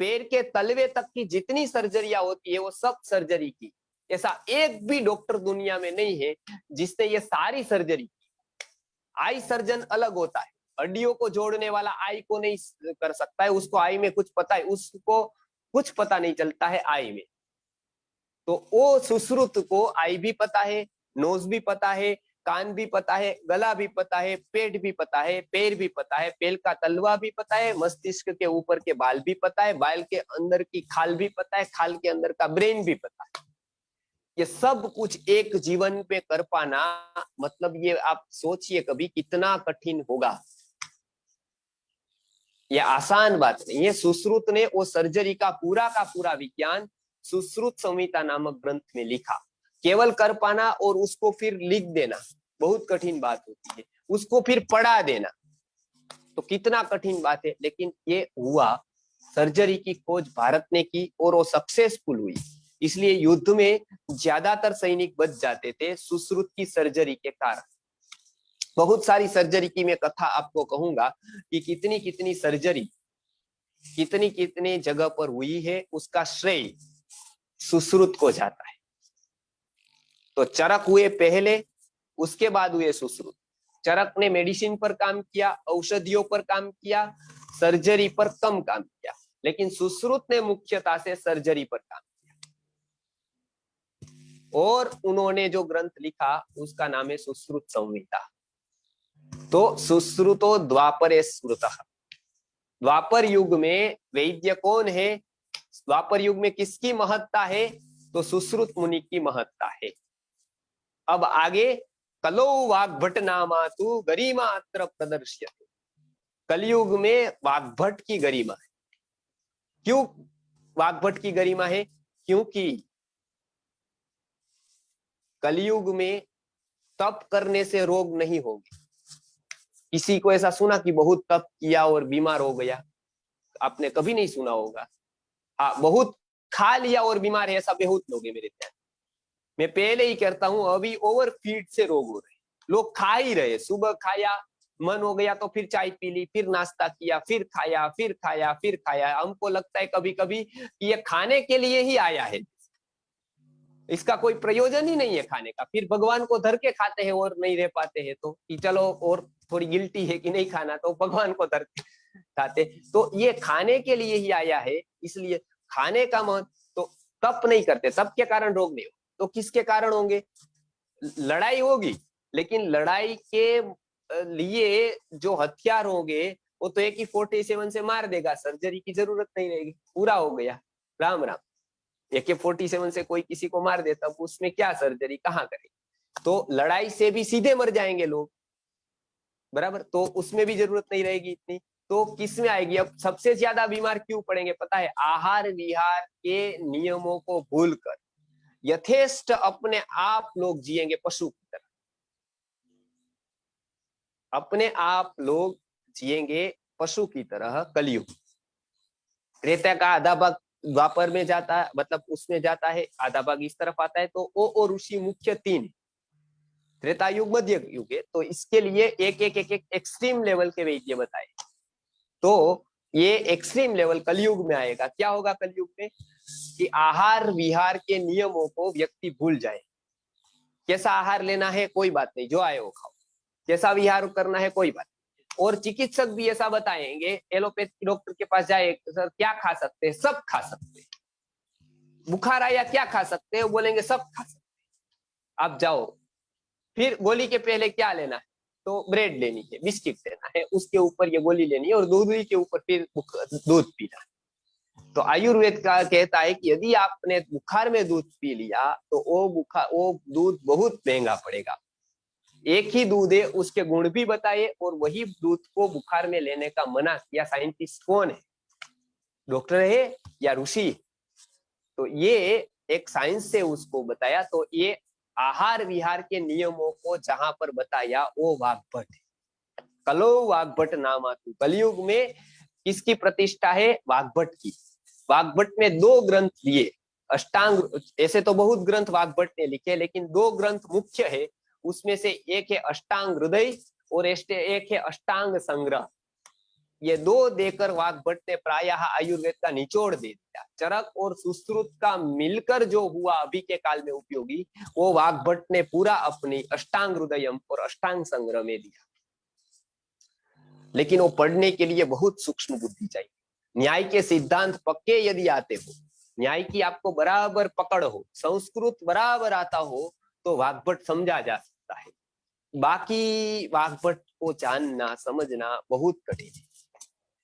पैर के तलवे तक की जितनी सर्जरियां होती है वो सब सर्जरी की। ऐसा एक भी डॉक्टर दुनिया में नहीं है जिसने ये सारी सर्जरी की। आई सर्जन अलग होता है, हड्डियों को जोड़ने वाला आई को नहीं कर सकता है, उसको आई में कुछ पता है, उसको कुछ पता नहीं चलता है आई में। तो वो सुश्रुत को आई भी पता है, नोज भी पता है, कान भी पता है, गला भी पता है, पेट भी पता है, पैर भी पता है, पैर का तलवा भी पता है, मस्तिष्क के ऊपर के बाल भी पता है, बाल के अंदर की खाल भी पता है, खाल के अंदर का ब्रेन भी पता है। ये सब कुछ एक जीवन पे कर पाना, मतलब ये आप सोचिए कभी कितना कठिन होगा। ये आसान बात नहीं है। सुश्रुत ने वो सर्जरी का पूरा विज्ञान सुश्रुत संहिता नामक ग्रंथ में लिखा। केवल कर पाना और उसको फिर लिख देना बहुत कठिन बात होती है, उसको फिर पढ़ा देना तो कितना कठिन बात है, लेकिन ये हुआ। सर्जरी की खोज भारत ने की और वो सक्सेसफुल हुई, इसलिए युद्ध में ज्यादातर सैनिक बच जाते थे सुश्रुत की सर्जरी के कारण। बहुत सारी सर्जरी की मैं कथा आपको कहूंगा कि कितनी कितनी सर्जरी कितनी कितनी जगह पर हुई है, उसका श्रेय सुश्रुत को जाता है। तो चरक हुए पहले, उसके बाद हुए सुश्रुत। चरक ने मेडिसिन पर काम किया, औषधियों पर काम किया, सर्जरी पर कम काम किया, लेकिन सुश्रुत ने मुख्यतः से सर्जरी पर काम किया। और उन्होंने जो ग्रंथ लिखा उसका नाम है सुश्रुत संहिता। तो सुश्रुतो द्वापरे स्मृतः। द्वापर युग में वैद्य कौन है? द्वापर युग में किसकी महत्ता है? तो सुश्रुत मुनि की महत्ता है। अब आगे कलो वाग्भट नामा तु गरिमा अत्र प्रदर्श्यते। कलयुग में वाग्भट की गरिमा है। क्यों वाग्भट की गरिमा है? क्योंकि कलयुग में तप करने से रोग नहीं होंगे। किसी को ऐसा सुना कि बहुत तप किया और बीमार हो गया? आपने कभी नहीं सुना होगा। हाँ, बहुत खा लिया और बीमार है, ऐसा बहुत लोग हैं मेरे ध्यान। मैं पहले ही कहता हूं, अभी ओवरफीड से रोग हो रहे। लोग खा ही रहे, सुबह खाया, मन हो गया तो फिर चाय पी ली, फिर नाश्ता किया, फिर खाया, फिर खाया, फिर खाया। हमको लगता है कभी कभी कि ये खाने के लिए ही आया है, इसका कोई प्रयोजन ही नहीं है खाने का। फिर भगवान को धर के खाते हैं और नहीं रह पाते हैं, तो कि चलो और थोड़ी गिल्टी है कि नहीं खाना, तो भगवान को धर के खाते। तो ये खाने के लिए ही आया है, इसलिए खाने का महत्व। तो तप नहीं करते, तप के कारण रोग नहीं हो, तो किसके कारण होंगे? लड़ाई होगी, लेकिन लड़ाई के लिए जो हथियार होंगे वो तो एक ही 47 से मार देगा, सर्जरी की जरूरत नहीं रहेगी, पूरा हो गया, राम राम। AK-47 से कोई किसी को मार देता, उसमें क्या सर्जरी कहाँ करेगी? तो लड़ाई से भी सीधे मर जाएंगे लोग, बराबर, तो उसमें भी जरूरत नहीं रहेगी इतनी। तो किस में आएगी? अब सबसे ज्यादा बीमार क्यों पड़ेंगे पता है? आहार विहार के नियमों को भूलकर यथेष्ट अपने आप लोग जिएंगे पशु की तरह, अपने आप लोग जिएंगे पशु की तरह। कलयुग त्रेता का आधा भाग द्वापर में जाता है, मतलब उसमें जाता है, आधा भाग इस तरफ आता है। तो ओ ऋषि मुख्य 3, त्रेता युग मध्य युग है। तो इसके लिए एक एक एक एक एक्सट्रीम लेवल के वैद्य बताए। तो ये एक्सट्रीम लेवल कलयुग में आएगा। क्या होगा कलयुग में? कि आहार विहार के नियमों को व्यक्ति भूल जाए। कैसा आहार लेना है कोई बात नहीं, जो आए वो खाओ, कैसा विहार करना है कोई बात नहीं। और चिकित्सक भी ऐसा बताएंगे, एलोपैथी डॉक्टर के पास जाए, सर क्या खा सकते हैं? सब खा सकते हैं। बुखार आया क्या खा सकते हैं? बोलेंगे सब खा सकते हैं। आप जाओ, फिर गोली के पहले क्या लेना है? तो ब्रेड लेनी है, बिस्किट लेना है, उसके ऊपर ये गोली लेनी है, और दूध के ऊपर फिर दूध पीना है। तो आयुर्वेद का कहता है कि यदि आपने बुखार में दूध पी लिया तो वो दूध बहुत महंगा पड़ेगा। एक ही दूध है, उसके गुण भी बताए, और वही दूध को बुखार में लेने का मना किया। साइंटिस्ट कौन है? डॉक्टर है या ऋषि? तो ये एक साइंस से उसको बताया। तो ये आहार विहार के नियमों को जहां पर बताया वो वाग्भट है। कलो वाग्भट नाम आतु। कलयुग में किसकी प्रतिष्ठा है? वाग्भट की। वाग्भट में 2 ग्रंथ दिए, अष्टांग। ऐसे तो बहुत ग्रंथ वाग्भट ने लिखे, लेकिन 2 ग्रंथ मुख्य है। उसमें से एक है अष्टांग हृदय और एक है अष्टांग संग्रह। ये 2 देकर वाग्भट ने प्रायः आयुर्वेद का निचोड़ दे दिया। चरक और सुश्रुत का मिलकर जो हुआ अभी के काल में उपयोगी, वो वाग्भट ने पूरा अपनी अष्टांग हृदयम और अष्टांग संग्रह में दिया। लेकिन वो पढ़ने के लिए बहुत सूक्ष्म बुद्धि चाहिए। न्याय के सिद्धांत पक्के यदि आते हो, न्याय की आपको बराबर पकड़ हो, संस्कृत बराबर आता हो, तो वाग्भट समझा जा सकता है। बाकी वाग्भट को जानना समझना बहुत कठिन है।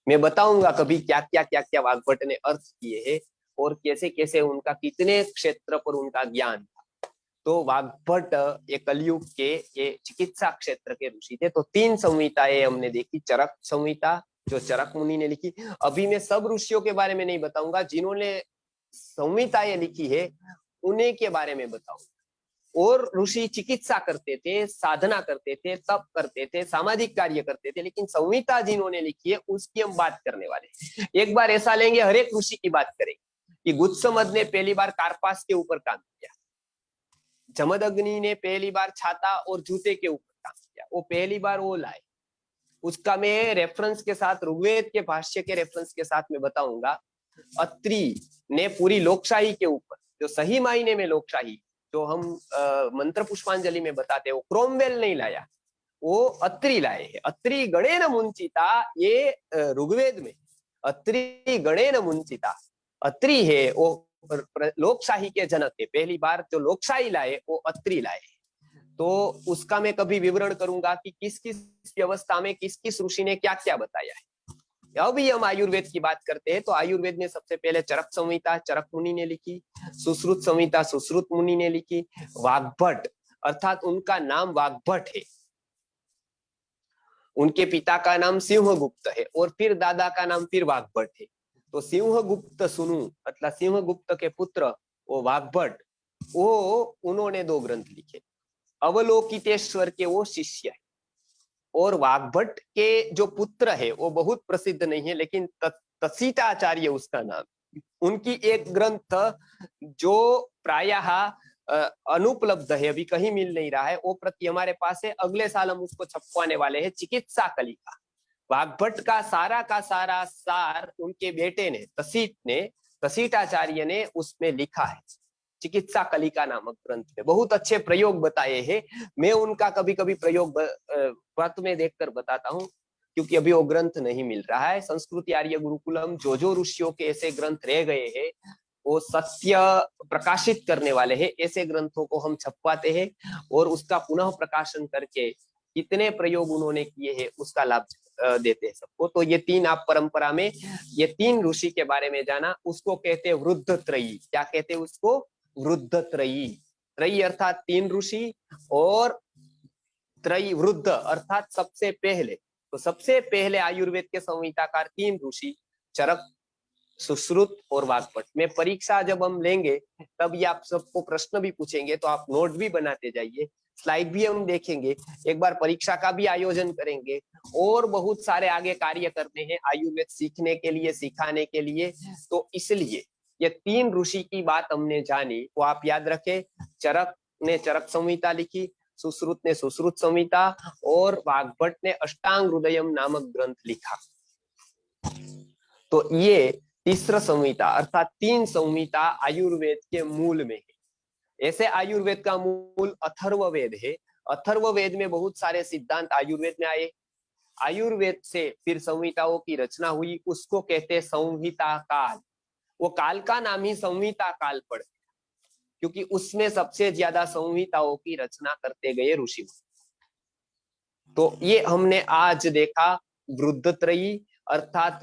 मैं बताऊंगा कभी क्या क्या वाग्भट ने अर्थ किए हैं, और कैसे कैसे उनका कितने क्षेत्र पर उनका ज्ञान था। तो वाग्भट ये कलयुग के ये चिकित्सा क्षेत्र के ऋषि थे। तो 3 संहिताएं हमने देखी। चरक संहिता जो चरक मुनि ने लिखी। अभी मैं सब ऋषियों के बारे में नहीं बताऊंगा, जिन्होंने संहिताएं लिखी है उन्हीं के बारे में बताऊंगा। और ऋषि चिकित्सा करते थे, साधना करते थे, तप करते थे, सामाजिक कार्य करते थे, लेकिन संहिता जिन्होंने लिखी है उसकी हम बात करने वाले। एक बार ऐसा लेंगे, हर एक ऋषि की बात करेंगे कि गुत्समद ने पहली बार कार्पास के ऊपर काम किया, जमदग्नि ने पहली बार छाता और जूते के ऊपर काम किया, वो पहली बार वो लाए। उसका मैं रेफरेंस के साथ, ऋग्वेद के भाष्य के रेफरेंस के साथ मैं बताऊंगा। अत्रि ने पूरी लोकशाही के ऊपर, जो सही मायने में लोकशाही जो हम मंत्र पुष्पांजलि में बताते हैं, वो क्रोमवेल नहीं लाया, वो अत्रि लाए हैं। अत्रि गणेन मुंचिता, ये ऋग्वेद में अत्रि गणेन मुंचिता। अत्रि है वो लोकशाही के जनक है। पहली बार जो लोकशाही लाए वो अत्रि लाए। तो उसका मैं कभी विवरण करूंगा कि किस किस व्यवस्था में किस किस ऋषि ने क्या क्या बताया है। अभी हम आयुर्वेद की बात करते हैं। तो आयुर्वेद में सबसे पहले चरक संहिता चरक मुनि ने लिखी, सुश्रुत संहिता सुश्रुत मुनि ने लिखी, वाग्भट अर्थात उनका नाम वाग्भट है, उनके पिता का नाम सिंहगुप्त है, और फिर दादा का नाम फिर वाग्भट है। तो सिंहगुप्त सुनु मतलब सिंहगुप्त के पुत्र वो वाग्भट, वो उन्होंने 2 ग्रंथ लिखे। अवलोकितेश्वर के वो शिष्य है, और वाग्भट के जो पुत्र है वो बहुत प्रसिद्ध नहीं है, लेकिन तसीटाचार्य उसका नाम। उनकी एक ग्रंथ जो प्रायः अनुपलब्ध है, अभी कहीं मिल नहीं रहा है, वो प्रति हमारे पास है। अगले साल हम उसको छपवाने वाले हैं, चिकित्सा कलिका। वाग्भट का सारा सार उनके बेटे ने तसीटाचार्य ने उसमें लिखा है, चिकित्सा कलिका नामक ग्रंथ में। बहुत अच्छे प्रयोग बताए हैं। मैं उनका कभी कभी प्रयोग व्रत में देखकर बताता हूँ, क्योंकि अभी वो ग्रंथ नहीं मिल रहा है। संस्कृति आर्य गुरुकुलम जो ऋषियों के ऐसे ग्रंथ रह गए हैं, वो सत्य प्रकाशित करने वाले हैं, ऐसे ग्रंथों को हम छपवाते हैं और उसका पुनः प्रकाशन करके कितने प्रयोग उन्होंने किए हैं उसका लाभ देते हैं सबको। तो ये तीन आप परंपरा में ये तीन ऋषि के बारे में जाना, उसको कहते हैं वृद्ध त्रयी। क्या कहते हैं उसको? वृद्ध त्रयी। त्रयी अर्थात तीन ऋषि, और त्रयी वृद्ध अर्थात सबसे पहले। तो सबसे पहले आयुर्वेद के संहिताकार तीन ऋषि, चरक, सुश्रुत और वाग्भट। में परीक्षा जब हम लेंगे तब ये आप सबको प्रश्न भी पूछेंगे, तो आप नोट भी बनाते जाइए, स्लाइड भी हम देखेंगे, एक बार परीक्षा का भी आयोजन करेंगे, और बहुत सारे आगे कार्य करते हैं आयुर्वेद सीखने के लिए, सिखाने के लिए। तो इसलिए ये तीन ऋषि की बात हमने जानी, तो आप याद रखें, चरक ने चरक संहिता लिखी, सुश्रुत ने सुश्रुत संहिता, और वाग्भट ने अष्टांग हृदयम नामक ग्रंथ लिखा। तो ये तीसरा संहिता अर्थात तीन संहिता आयुर्वेद के मूल में है। ऐसे आयुर्वेद का मूल अथर्ववेद है। अथर्ववेद में बहुत सारे सिद्धांत आयुर्वेद में आए। आयुर्वेद से फिर संहिताओं की रचना हुई, उसको कहते हैं संहिता काल। वो काल का नाम ही संहिता काल पड़ गया, क्योंकि उसमें सबसे ज्यादा संहिताओं की रचना करते गए ऋषि। तो ये हमने आज देखा वृद्धत्रयी अर्थात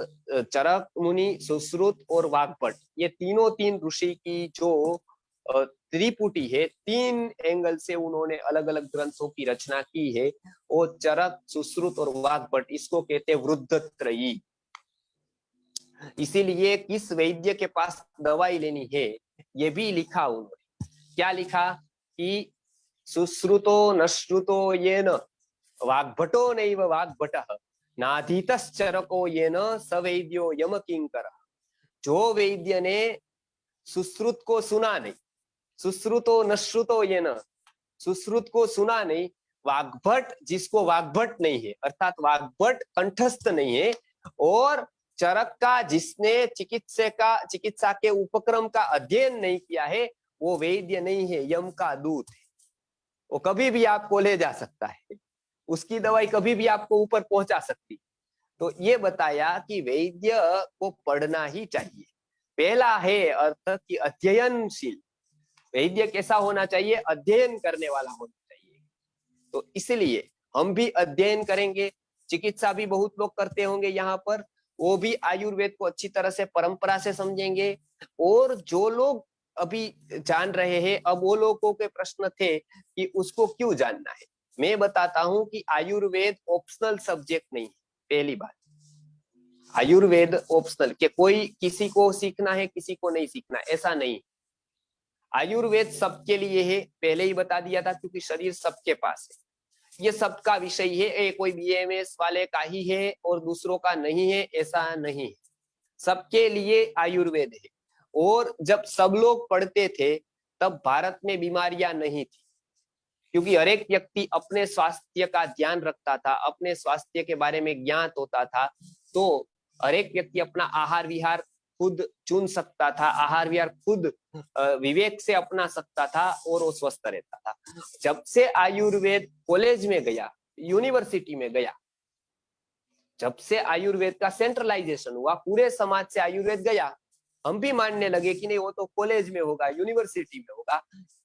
चरक मुनि, सुश्रुत और वाग्भट, ये तीनों तीन ऋषि की जो त्रिपुटी है, तीन एंगल से उन्होंने अलग अलग ग्रंथों की रचना की है। वो चरक, सुश्रुत और वाग्भट, इसको कहते हैं वृद्धत्रयी। इसीलिए किस वैद्य के पास दवाई लेनी है ये भी लिखा उन्होंने। क्या लिखा कि सुश्रुतो नश्रुतो येन वाग्भटो नैव वाग्भटः नाधीतश्चरको येन सवैद्यो यम किंकर। जो वैद्य ने सुश्रुत को सुना नहीं, सुश्रुतो नश्रुतो येन, सुश्रुत को सुना नहीं, वाग्भट जिसको वाग्भट नहीं है अर्थात वाग्भट कंठस्थ नहीं है, और चरक का जिसने चिकित्सा के उपक्रम का अध्ययन नहीं किया है, वो वैद्य नहीं है, यम का दूत है। वो कभी भी आपको ले जा सकता है, उसकी दवाई कभी भी आपको ऊपर पहुंचा सकती। तो ये बताया कि वैद्य को पढ़ना ही चाहिए। पहला है अर्थ कि अध्ययनशील। वैद्य कैसा होना चाहिए? अध्ययन करने वाला होना चाहिए। तो इसलिए हम भी अध्ययन करेंगे। चिकित्सा भी बहुत लोग करते होंगे यहाँ पर, वो भी आयुर्वेद को अच्छी तरह से परंपरा से समझेंगे। और जो लोग अभी जान रहे हैं, अब वो लोगों के प्रश्न थे कि उसको क्यों जानना है। मैं बताता हूं कि आयुर्वेद ऑप्शनल सब्जेक्ट नहीं है। पहली बात, आयुर्वेद ऑप्शनल के कोई किसी को सीखना है किसी को नहीं सीखना, ऐसा नहीं। आयुर्वेद सबके लिए है, पहले ही बता दिया था, क्योंकि शरीर सबके पास है, ये सबका विषय है। कोई बीएमएस वाले का ही है और दूसरों का नहीं है, ऐसा नहीं है। सबके लिए आयुर्वेद है। और जब सब लोग पढ़ते थे तब भारत में बीमारियां नहीं थी, क्योंकि हर एक व्यक्ति अपने स्वास्थ्य का ध्यान रखता था, अपने स्वास्थ्य के बारे में ज्ञात होता था। तो हर एक व्यक्ति अपना आहार विहार खुद चुन सकता था, आहार विहार खुद विवेक से अपना सकता था, और वो स्वस्थ रहता था। जब से आयुर्वेद कॉलेज में गया, यूनिवर्सिटी में गया, जब से आयुर्वेद का सेंट्रलाइजेशन हुआ, पूरे समाज से आयुर्वेद गया, हम भी मानने लगे कि नहीं वो तो कॉलेज में होगा, यूनिवर्सिटी में होगा,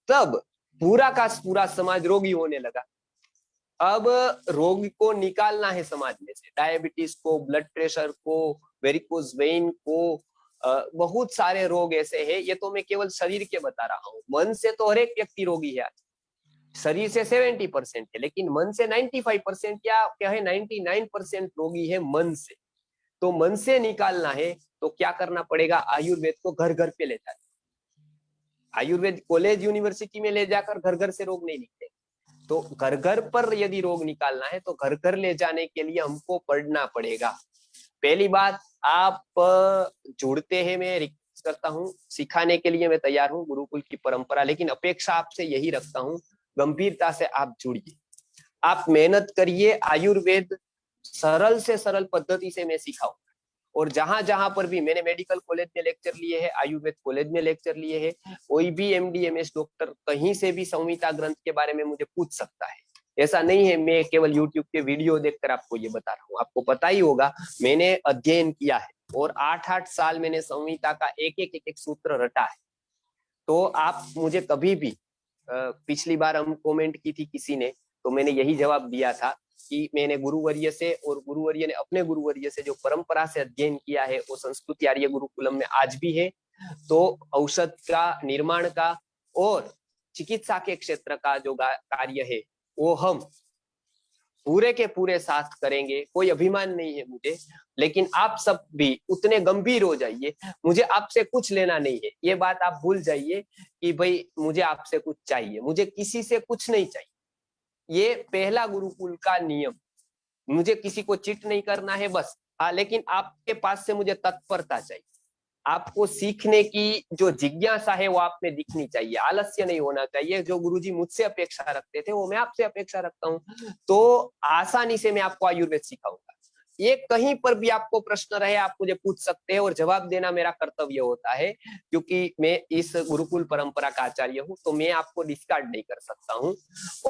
तब पूरा का पूरा समाज रोगी होने लगा। अब रोग को निकालना है समाज में से, डायबिटीज को, ब्लड प्रेशर को, वेरिकोज वेइन को, बहुत सारे रोग ऐसे हैं। ये तो मैं केवल शरीर के बता रहा हूँ, मन से तो हर एक व्यक्ति रोगी है। शरीर से 70% है, लेकिन मन से 95% क्या है, 99% रोगी है मन से। तो मन से निकालना है तो क्या करना पड़ेगा? आयुर्वेद को घर घर पे ले जाना। आयुर्वेद कॉलेज यूनिवर्सिटी में ले जाकर घर घर से रोग नहीं निकले। तो घर घर पर यदि रोग निकालना है तो घर घर ले जाने के लिए हमको पढ़ना पड़ेगा। पहली बात, आप जुड़ते हैं, मैं करता हूँ, सिखाने के लिए मैं तैयार हूँ गुरुकुल की परंपरा, लेकिन अपेक्षा आपसे यही रखता हूँ, गंभीरता से आप जुड़िए, आप मेहनत करिए। आयुर्वेद सरल से सरल पद्धति से मैं सिखाऊंगा, और जहां जहां पर भी मैंने मेडिकल कॉलेज में लेक्चर लिए हैं, आयुर्वेद कॉलेज में लेक्चर लिए हैं, कोई भी एमडी एमएस डॉक्टर कहीं से भी संहिता ग्रंथ के बारे में मुझे पूछ सकता है। ऐसा नहीं है मैं केवल यूट्यूब के वीडियो देखकर आपको ये बता रहा हूँ, आपको पता ही होगा मैंने अध्ययन किया है और 8-8 साल मैंने संहिता का एक सूत्र रटा है। तो आप मुझे कभी भी, पिछली बार हम कमेंट की थी किसी ने, तो मैंने यही जवाब दिया था कि मैंने गुरुवर्य से और गुरुवर्य ने अपने गुरुवर्य से जो परंपरा से अध्ययन किया है वो संस्कृत आर्य गुरुकुलम में आज भी है। तो औषध का, निर्माण का और चिकित्सा के क्षेत्र का जो कार्य है वो हम पूरे के पूरे साथ करेंगे। कोई अभिमान नहीं है मुझे, लेकिन आप सब भी उतने गंभीर हो जाइए, मुझे आपसे कुछ लेना नहीं है, ये बात आप भूल जाइए कि भाई मुझे आपसे कुछ चाहिए, मुझे किसी से कुछ नहीं चाहिए। ये पहला गुरुकुल का नियम, मुझे किसी को चिट नहीं करना है बस। हाँ, लेकिन आपके पास से मुझे तत्परता चाहिए, आपको सीखने की जो जिज्ञासा है वो आप में दिखनी चाहिए, आलस्य नहीं होना चाहिए। जो गुरुजी मुझसे अपेक्षा रखते थे वो मैं आपसे अपेक्षा रखता हूँ, तो आसानी से मैं आपको आयुर्वेद सिखाऊंगा। ये कहीं पर भी आपको प्रश्न रहे आप मुझे पूछ सकते हैं, और जवाब देना मेरा कर्तव्य होता है, क्योंकि मैं इस गुरुकुल परंपरा का आचार्य हूँ, तो मैं आपको डिस्कार्ड नहीं कर सकता हूँ।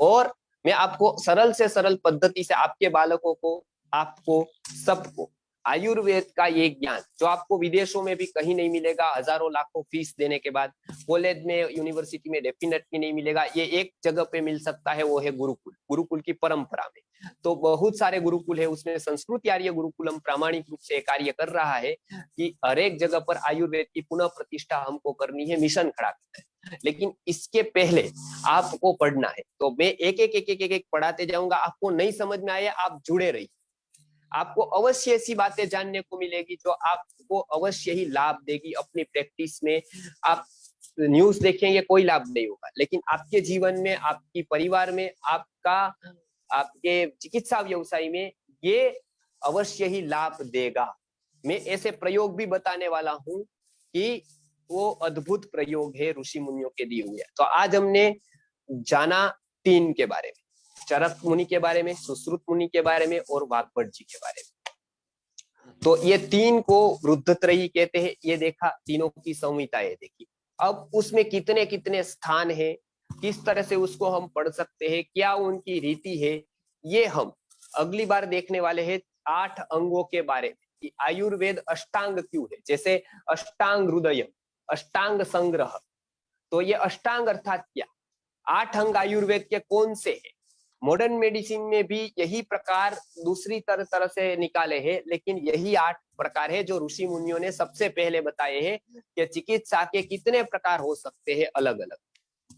और मैं आपको सरल से सरल पद्धति से आपके बालकों को, आपको सबको आयुर्वेद का ये ज्ञान जो आपको विदेशों में भी कहीं नहीं मिलेगा, हजारों लाखों फीस देने के बाद, कॉलेज में, यूनिवर्सिटी में डेफिनेटली नहीं मिलेगा, ये एक जगह पे मिल सकता है, वो है गुरुकुल, गुरुकुल की परंपरा में। तो बहुत सारे गुरुकुल है, उसमें संस्कृत आर्य गुरुकुलम प्रामाणिक रूप से कार्य कर रहा है कि हर एक जगह पर आयुर्वेद की पुनः प्रतिष्ठा हमको करनी है, मिशन खड़ा करना है। लेकिन इसके पहले आपको पढ़ना है, तो मैं एक पढ़ाते जाऊंगा, आपको नहीं समझ में आए आप जुड़े रहिए, आपको अवश्य ऐसी बातें जानने को मिलेगी जो आपको अवश्य ही लाभ देगी अपनी प्रैक्टिस में। आप न्यूज देखेंगे कोई लाभ नहीं होगा, लेकिन आपके जीवन में, आपकी परिवार में, आपका, आपके चिकित्सा व्यवसाय में ये अवश्य ही लाभ देगा। मैं ऐसे प्रयोग भी बताने वाला हूं कि वो अद्भुत प्रयोग है ऋषि मुनियों के दिए हुए। तो आज हमने जाना 3 के बारे में, चरक मुनि के बारे में, सुश्रुत मुनि के बारे में और वाग्भट जी के बारे में। तो ये 3 को रुद्रत्रयी कहते हैं, ये देखा, तीनों की संहिताएं देखी। अब उसमें कितने कितने स्थान है, किस तरह से उसको हम पढ़ सकते हैं, क्या उनकी रीति है, ये हम अगली बार देखने वाले हैं। 8 अंगों के बारे में कि आयुर्वेद अष्टांग क्यों है, जैसे अष्टांग हृदय, अष्टांग संग्रह। तो ये अष्टांग अर्थात क्या, 8 अंग आयुर्वेद के कौन से हैं। मॉडर्न मेडिसिन में भी यही प्रकार दूसरी तरह से निकाले हैं, लेकिन यही 8 प्रकार है जो ऋषि मुनियों ने सबसे पहले बताए हैं कि चिकित्सा के कितने प्रकार हो सकते हैं अलग अलग।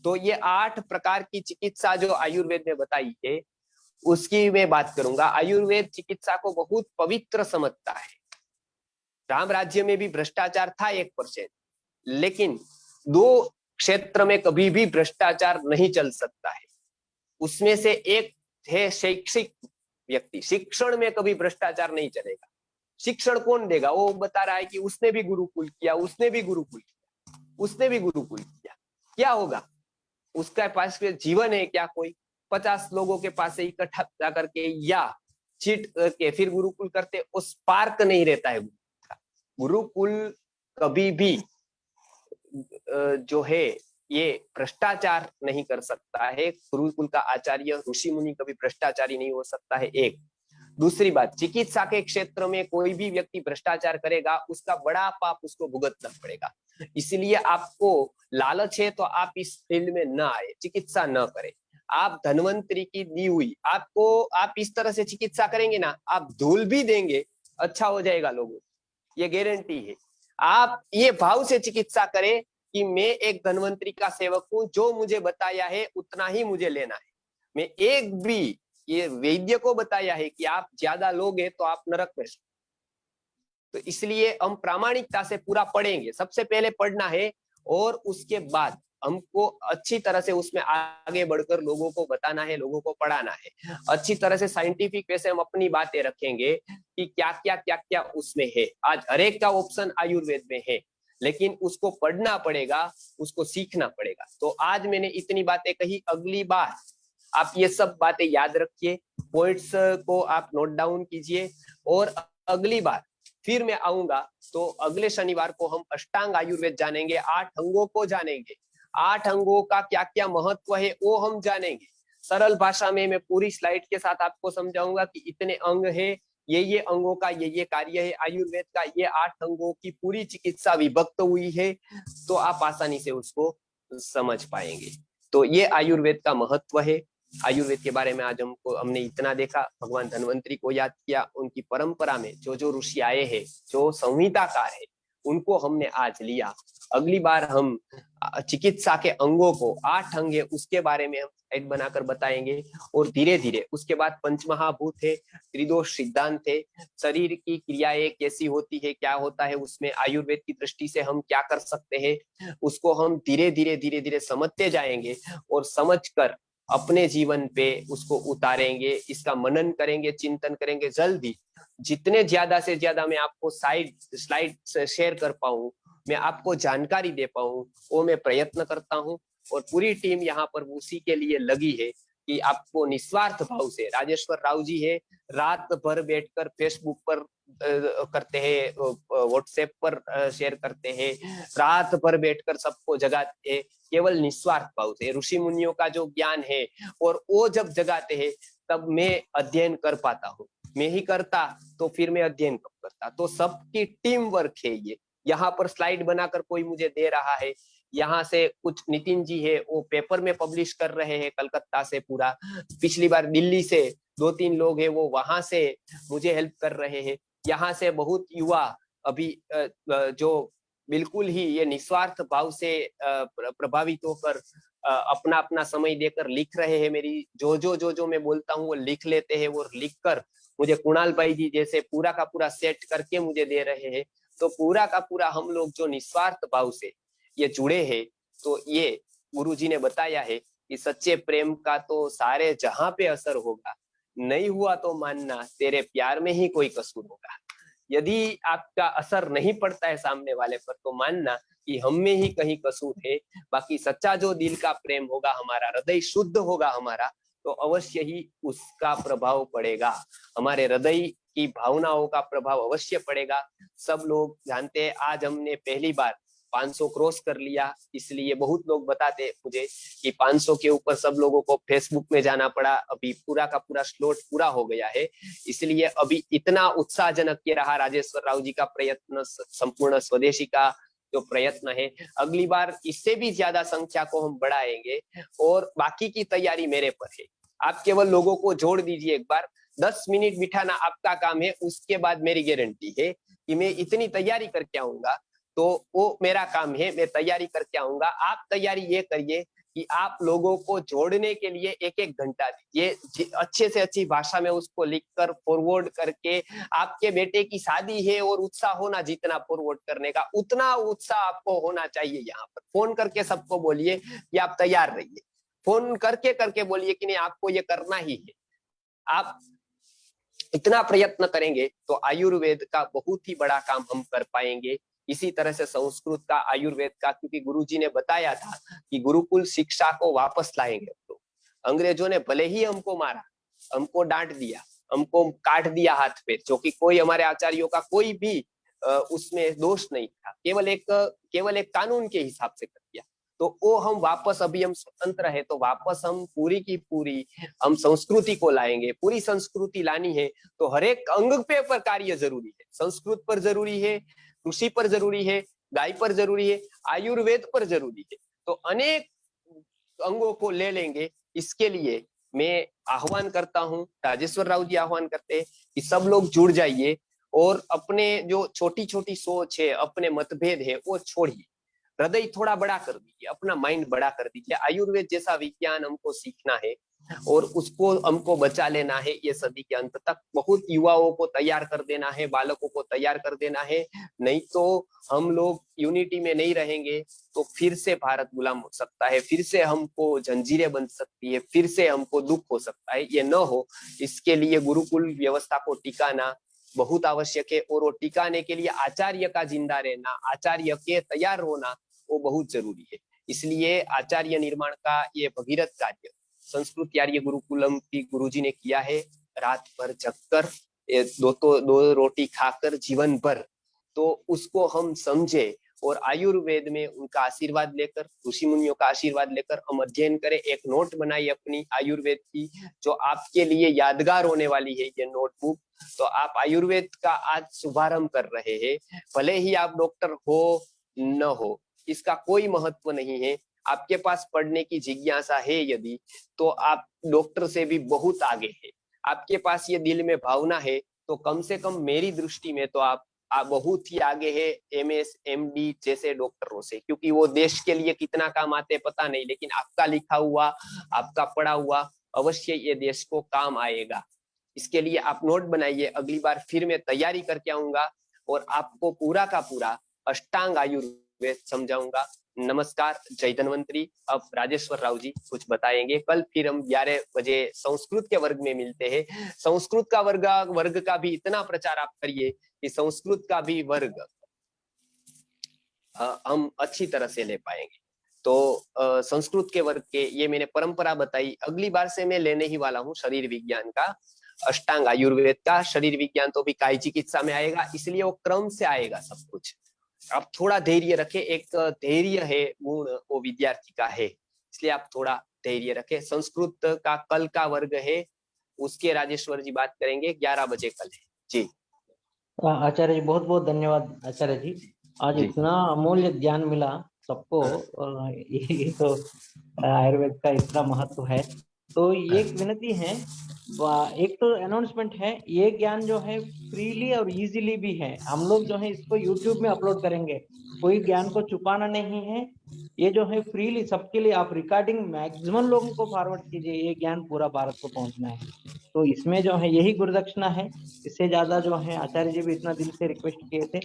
तो ये 8 प्रकार की चिकित्सा जो आयुर्वेद में बताई है उसकी मैं बात करूंगा। आयुर्वेद चिकित्सा को बहुत पवित्र समझता है। राम राज्य में भी भ्रष्टाचार था 1%, लेकिन 2 क्षेत्र में कभी भी भ्रष्टाचार नहीं चल सकता है। उसमें से एक है शैक्षिक व्यक्ति, शिक्षण में कभी भ्रष्टाचार नहीं चलेगा। शिक्षण कौन देगा, वो बता रहा है कि उसने भी गुरुकुल किया, उसने भी गुरुकुल किया, उसने भी गुरुकुल किया, क्या होगा उसका पास जीवन है क्या, कोई 50 लोगों के पास से इकट्ठा जाकर के या चीट करके फिर गुरुकुल करते, उस पार्क नहीं रहता है गुरुकुल कभी भी जो है ये भ्रष्टाचार नहीं कर सकता है। गुरुकुल का आचार्य ऋषि मुनि कभी भ्रष्टाचारी नहीं हो सकता है। एक दूसरी बात, चिकित्सा के क्षेत्र में कोई भी व्यक्ति भ्रष्टाचार करेगा उसका बड़ा पाप उसको भुगतना पड़ेगा। इसलिए आपको लालच है तो आप इस फील्ड में न आए, चिकित्सा न करें। आप धन्वंतरी की दी हुई, आपको, आप इस तरह से चिकित्सा करेंगे ना, आप धूल भी देंगे अच्छा हो जाएगा लोगों, ये गारंटी है। आप ये भाव से चिकित्सा करें कि मैं एक धन्वंतरी का सेवक हूं, जो मुझे बताया है उतना ही मुझे लेना है। मैं एक भी ये वैद्य को बताया है कि आप ज्यादा लोगे तो आप नरक में। तो इसलिए हम प्रामाणिकता से पूरा पढ़ेंगे, सबसे पहले पढ़ना है और उसके बाद हमको अच्छी तरह से उसमें आगे बढ़कर लोगों को बताना है, लोगों को पढ़ाना है। अच्छी तरह से साइंटिफिक वे से हम अपनी बातें रखेंगे कि क्या क्या उसमें है। आज हर एक का ऑप्शन आयुर्वेद में है, लेकिन उसको पढ़ना पड़ेगा, उसको सीखना पड़ेगा। तो आज मैंने इतनी बातें कही, अगली बार आप ये सब बातें याद रखिए, पॉइंट्स को आप नोट डाउन कीजिए, और अगली बार फिर मैं आऊंगा तो अगले शनिवार को हम अष्टांग आयुर्वेद जानेंगे, 8 अंगों को जानेंगे, 8 अंगों का क्या क्या महत्व है वो हम जानेंगे। सरल भाषा में मैं पूरी स्लाइड के साथ आपको समझाऊंगा कि इतने अंग है, ये अंगों का ये कार्य है, आयुर्वेद का ये 8 अंगों की पूरी चिकित्सा विभक्त हुई है, तो आप आसानी से उसको समझ पाएंगे। तो ये आयुर्वेद का महत्व है। आयुर्वेद के बारे में आज हमने इतना देखा, भगवान धन्वंतरी को याद किया, उनकी परंपरा में जो जो ऋषि आए हैं, जो संहिताकार है, उनको हमने आज लिया। अगली बार हम चिकित्सा के अंगों को 8 अंग है उसके बारे में हम स्लाइड बनाकर बताएंगे, और धीरे धीरे उसके बाद पंचमहाभूत है, त्रिदोष सिद्धांत है, शरीर की क्रियाएं कैसी होती है, क्या होता है उसमें, आयुर्वेद की दृष्टि से हम क्या कर सकते हैं, उसको हम धीरे धीरे समझते जाएंगे, और समझकर अपने जीवन पे उसको उतारेंगे, इसका मनन करेंगे, चिंतन करेंगे। जल्दी जितने ज्यादा से ज्यादा मैं आपको स्लाइड शेयर कर पाऊं, मैं आपको जानकारी दे पाऊं, वो मैं प्रयत्न करता हूं। और पूरी टीम यहाँ पर उसी के लिए लगी है कि आपको निस्वार्थ भाव से, राजेश्वर राव जी है, रात भर बैठकर फेसबुक पर करते हैं, व्हाट्सएप पर शेयर करते हैं, रात भर बैठकर सबको जगाते हैं, केवल निस्वार्थ भाव से। ऋषि मुनियों का जो ज्ञान है, और वो जब जगाते हैं तब मैं अध्ययन कर पाता हूँ। मैं ही करता तो फिर मैं अध्ययन कब करता। तो सबकी टीम वर्क है ये। यहाँ पर स्लाइड बनाकर कोई मुझे दे रहा है, यहाँ से कुछ नितिन जी है वो पेपर में पब्लिश कर रहे हैं कलकत्ता से पूरा, पिछली बार दिल्ली से 2-3 लोग हैं वो वहां से मुझे हेल्प कर रहे हैं, यहाँ से बहुत युवा अभी जो बिल्कुल ही ये निस्वार्थ भाव से प्रभावित होकर अपना अपना समय देकर लिख रहे हैं। मेरी जो मैं बोलता हूँ वो लिख लेते हैं, वो लिख कर मुझे कुणाल भाई जी जैसे पूरा का पूरा सेट करके मुझे दे रहे हैं। तो पूरा का पूरा हम लोग जो निस्वार्थ भाव से ये जुड़े हैं, तो ये गुरु जी ने बताया है कि सच्चे प्रेम का तो सारे जहां पे असर होगा, नहीं हुआ तो मानना तेरे प्यार में ही कोई कसूर होगा। यदि आपका असर नहीं पड़ता है सामने वाले पर, तो मानना कि हम में ही कहीं कसूर है। बाकी सच्चा जो दिल का प्रेम होगा हमारा, हृदय शुद्ध होगा हमारा, तो अवश्य ही उसका प्रभाव पड़ेगा, हमारे हृदय की भावनाओं का प्रभाव अवश्य पड़ेगा। सब लोग जानते हैं आज हमने पहली बार 500 क्रॉस कर लिया, इसलिए बहुत लोग बताते मुझे कि 500 के ऊपर सब लोगों को फेसबुक में जाना पड़ा, अभी पूरा का पूरा स्लॉट पूरा हो गया है, इसलिए अभी इतना उत्साहजनक ये रहा राजेश्वर राव जी का प्रयत्न, संपूर्ण स्वदेशी का जो प्रयत्न है। अगली बार इससे भी ज्यादा संख्या को हम बढ़ाएंगे, और बाकी की तैयारी मेरे पर है। आप केवल लोगों को जोड़ दीजिए, एक बार 10 मिनट बिठाना आपका काम है, उसके बाद मेरी गारंटी है कि मैं इतनी तैयारी करके आऊंगा, तो वो मेरा काम है, मैं तैयारी करके आऊंगा। आप तैयारी ये करिए कि आप लोगों को जोड़ने के लिए 1-1 घंटा दीजिए, अच्छे से अच्छी भाषा में उसको लिखकर फॉरवर्ड करके, आपके बेटे की शादी है और उत्साह होना जितना फॉरवर्ड करने का, उतना उत्साह आपको होना चाहिए। यहाँ पर फोन करके सबको बोलिए कि आप तैयार रहिए, फोन करके करके बोलिए कि नहीं आपको ये करना ही है। आप इतना प्रयत्न करेंगे तो आयुर्वेद का बहुत ही बड़ा काम हम कर पाएंगे। इसी तरह से संस्कृत का, आयुर्वेद का, क्योंकि गुरुजी ने बताया था कि गुरुकुल शिक्षा को वापस लाएंगे। तो अंग्रेजों ने भले ही हमको मारा, हमको डांट दिया, हमको काट दिया हाथ पे, जो कि कोई हमारे आचार्यों का कोई भी उसमें दोष नहीं था, केवल एक कानून के हिसाब से कर दिया। तो वो हम वापस, अभी हम स्वतंत्र है तो वापस हम पूरी की पूरी हम संस्कृति को लाएंगे। पूरी संस्कृति लानी है तो हर एक अंग पे पर कार्य जरूरी है। संस्कृत पर जरूरी है, कृषि पर जरूरी है, गाय पर जरूरी है, आयुर्वेद पर जरूरी है। तो अनेक अंगों को ले लेंगे। इसके लिए मैं आह्वान करता हूं, राजेश्वर राव जी आह्वान करते हैं कि सब लोग जुड़ जाइए और अपने जो छोटी छोटी सोच है, अपने मतभेद है, वो छोड़िए, हृदय थोड़ा बड़ा कर दीजिए, अपना माइंड बड़ा कर दीजिए। आयुर्वेद जैसा विज्ञान हमको सीखना है और उसको हमको बचा लेना है। ये सदी के अंत तक बहुत युवाओं को तैयार कर देना है, बालकों को तैयार कर देना है। नहीं तो हम लोग यूनिटी में नहीं रहेंगे तो फिर से भारत गुलाम हो सकता है, फिर से हमको जंजीरें बन सकती है, फिर से हमको दुख हो सकता है। ये न हो, इसके लिए गुरुकुल व्यवस्था को टिकाना, बहुत आवश्यक है, और वो टिकाने के लिए आचार्य का जिंदा रहना, आचार्य के तैयार होना वो बहुत जरूरी है। इसलिए आचार्य निर्माण का ये भगीरथ कार्य संस्कृत आर्य गुरुकुलम की गुरुजी ने किया है। रात भर जगकर दो रोटी खाकर जीवन भर, तो उसको हम समझे और आयुर्वेद में उनका आशीर्वाद लेकर, ऋषि मुनियों का आशीर्वाद लेकर हम अध्ययन करें। एक नोट बनाई अपनी आयुर्वेद की, जो आपके लिए यादगार होने वाली है ये नोटबुक। तो आप आयुर्वेद का आज शुभारंभ कर रहे हैं, भले ही आप डॉक्टर हो न हो, इसका कोई महत्व नहीं है। आपके पास पढ़ने की जिज्ञासा है यदि, तो आप डॉक्टर से भी बहुत आगे है। आपके पास ये दिल में भावना है, तो कम से कम मेरी दृष्टि में तो आप बहुत ही आगे है एमएस एमडी जैसे डॉक्टरों से, क्योंकि वो देश के लिए कितना काम आते पता नहीं, लेकिन आपका लिखा हुआ, आपका पढ़ा हुआ अवश्य ये देश को काम आएगा। इसके लिए आप नोट बनाइए, अगली बार फिर मैं तैयारी करके आऊंगा और आपको पूरा का पूरा अष्टांग आयुर्वेद समझाऊंगा। नमस्कार, जय धन्वंतरी। अब राजेश्वर राव जी कुछ बताएंगे। कल फिर हम 11 बजे संस्कृत के वर्ग में मिलते हैं। संस्कृत का वर्ग का भी इतना प्रचार आप करिए कि संस्कृत का भी वर्ग हम अच्छी तरह से ले पाएंगे। तो संस्कृत के वर्ग के ये मैंने परंपरा बताई, अगली बार से मैं लेने ही वाला हूँ शरीर विज्ञान का, अष्टांग आयुर्वेद का। शरीर विज्ञान तो भी काई चिकित्सा में आएगा, इसलिए वो क्रम से आएगा सब कुछ। आप थोड़ा धैर्य रखें, एक धैर्य है गुण वो विद्यार्थी का है, इसलिए आप थोड़ा धैर्य रखें। संस्कृत का कल का वर्ग है, उसके राजेश्वर जी बात करेंगे, 11 बजे कल है जी। आचार्य जी बहुत बहुत धन्यवाद आचार्य जी, आज जी इतना अमूल्य ज्ञान मिला सबको। और ये तो आयुर्वेद का इतना महत्व है। तो एक विनती है, एक तो अनाउंसमेंट है, ये ज्ञान जो है फ्रीली और इजीली भी है। हम लोग जो है इसको यूट्यूब में अपलोड करेंगे, कोई ज्ञान को छुपाना नहीं है। ये जो है फ्रीली सबके लिए, आप रिकॉर्डिंग मैक्सिमम लोगों को फॉरवर्ड कीजिए, ये ज्ञान पूरा भारत को पहुंचना है। तो इसमें जो है यही गुरुदक्षिणा है, इससे ज्यादा जो है आचार्य जी भी इतना दिल से रिक्वेस्ट किए थे।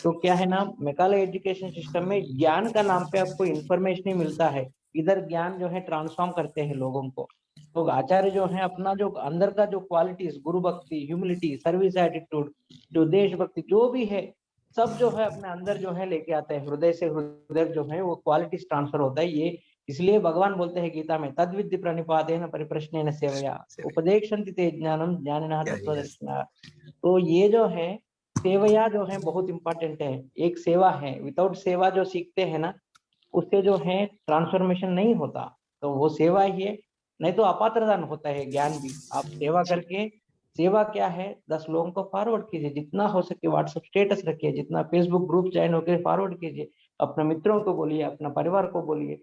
तो क्या है ना, मेघालय एजुकेशन सिस्टम में ज्ञान का नाम पे आपको इंफॉर्मेशन ही मिलता है, इधर ज्ञान जो है ट्रांसफॉर्म करते हैं लोगों को। तो आचार्य जो है अपना जो अंदर का जो क्वालिटीज, गुरु भक्ति, ह्यूमिलिटी, सर्विस एटीट्यूड, जो देशभक्ति जो भी है, सब जो है अपने अंदर जो है लेके आते हैं। हृदय से हृदय जो है वो क्वालिटीज ट्रांसफर होता है। ये इसलिए भगवान बोलते हैं गीता में, तद्विद्य प्रणिपातेन परिप्रश्नेन सेवया उपदेक्षन्ति ते ज्ञानम ज्ञानिनः तत्त्वदर्शिनः। तो ये जो है सेवया जो है बहुत इंपॉर्टेंट है, एक सेवा है। विदाउट सेवा जो सीखते हैं ना, उससे जो है ट्रांसफॉर्मेशन नहीं होता। तो वो सेवा ही है, नहीं तो अपात्रदान होता है ज्ञान भी। आप सेवा करके, सेवा क्या है, 10 लोगों को फॉरवर्ड कीजिए, जितना हो सके व्हाट्सएप स्टेटस रखिए, जितना फेसबुक ग्रुप ज्वाइन होकर फॉरवर्ड कीजिए, अपने मित्रों को बोलिए, अपना परिवार को बोलिए,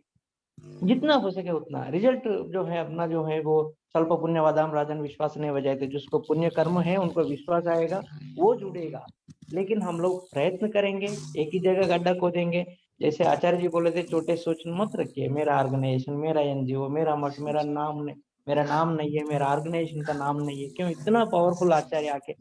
जितना हो सके उतना। रिजल्ट जो है अपना जो है वो स्वल्प पुण्यवादाम राजन विश्वास नहीं बजाते, जिसको पुण्य कर्म है उनको विश्वास आएगा, वो जुड़ेगा। लेकिन हम लोग प्रयत्न करेंगे, एक ही जगह गड्ढा खोदेंगे। जैसे आचार्य जी बोले थे, छोटे सोच मत रखिए, मेरा ऑर्गेनाइजेशन, मेरा एनजीओ, मेरा मठ, मेरा नाम नहीं है, मेरा ऑर्गेनाइजेशन का नाम नहीं है। क्यों? इतना पावरफुल आचार्य आके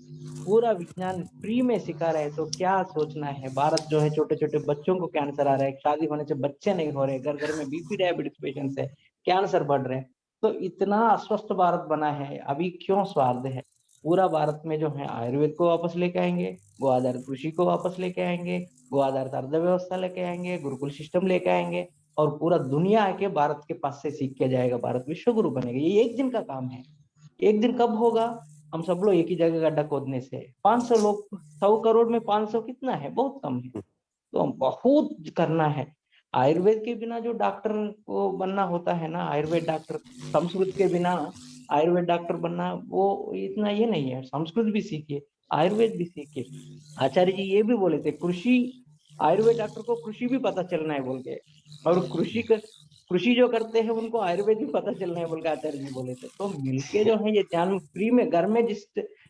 पूरा विज्ञान फ्री में सिखा रहे हैं, तो क्या सोचना है। भारत जो है, छोटे छोटे बच्चों को कैंसर आ रहा है, शादी होने से बच्चे नहीं हो रहे, घर घर में बीपी डायबिटीज पेशेंट्स है, कैंसर बढ़ रहे हैं। तो इतना अस्वस्थ भारत बना है, अभी क्यों स्वार्थ है। पूरा भारत में जो है आयुर्वेद को वापस लेके आएंगे, गो आधारित कृषि को वापस लेके आएंगे, गो आधारित अर्थव्यवस्था लेके आएंगे, गुरुकुल सिस्टम लेके आएंगे, और पूरा दुनिया आके भारत के पास से सीख के जाएगा। भारत विश्व गुरु बनेगा। ये एक दिन का काम है। एक दिन कब होगा? हम सब लोग एक ही जगह गड्ढा खोदने से। 500 लोग, 100 करोड़ में 500 कितना है? बहुत कम है। तो हम बहुत करना है। आयुर्वेद के बिना जो डॉक्टर को बनना होता है ना, आयुर्वेद डॉक्टर, संस्कृत के बिना आयुर्वेद डॉक्टर बनना वो इतना ये नहीं है। संस्कृत भी सीखिए, आयुर्वेद भी सीखिए। आचार्य जी ये भी बोले थे, कृषि, आयुर्वेद डॉक्टर को कृषि भी पता चलना है बोल के, और कृषि जो करते हैं उनको आयुर्वेद भी पता चलना है बोल के आचार्य जी बोले थे। तो मिलके जो है ये ज्ञान फ्री में घर में, जिस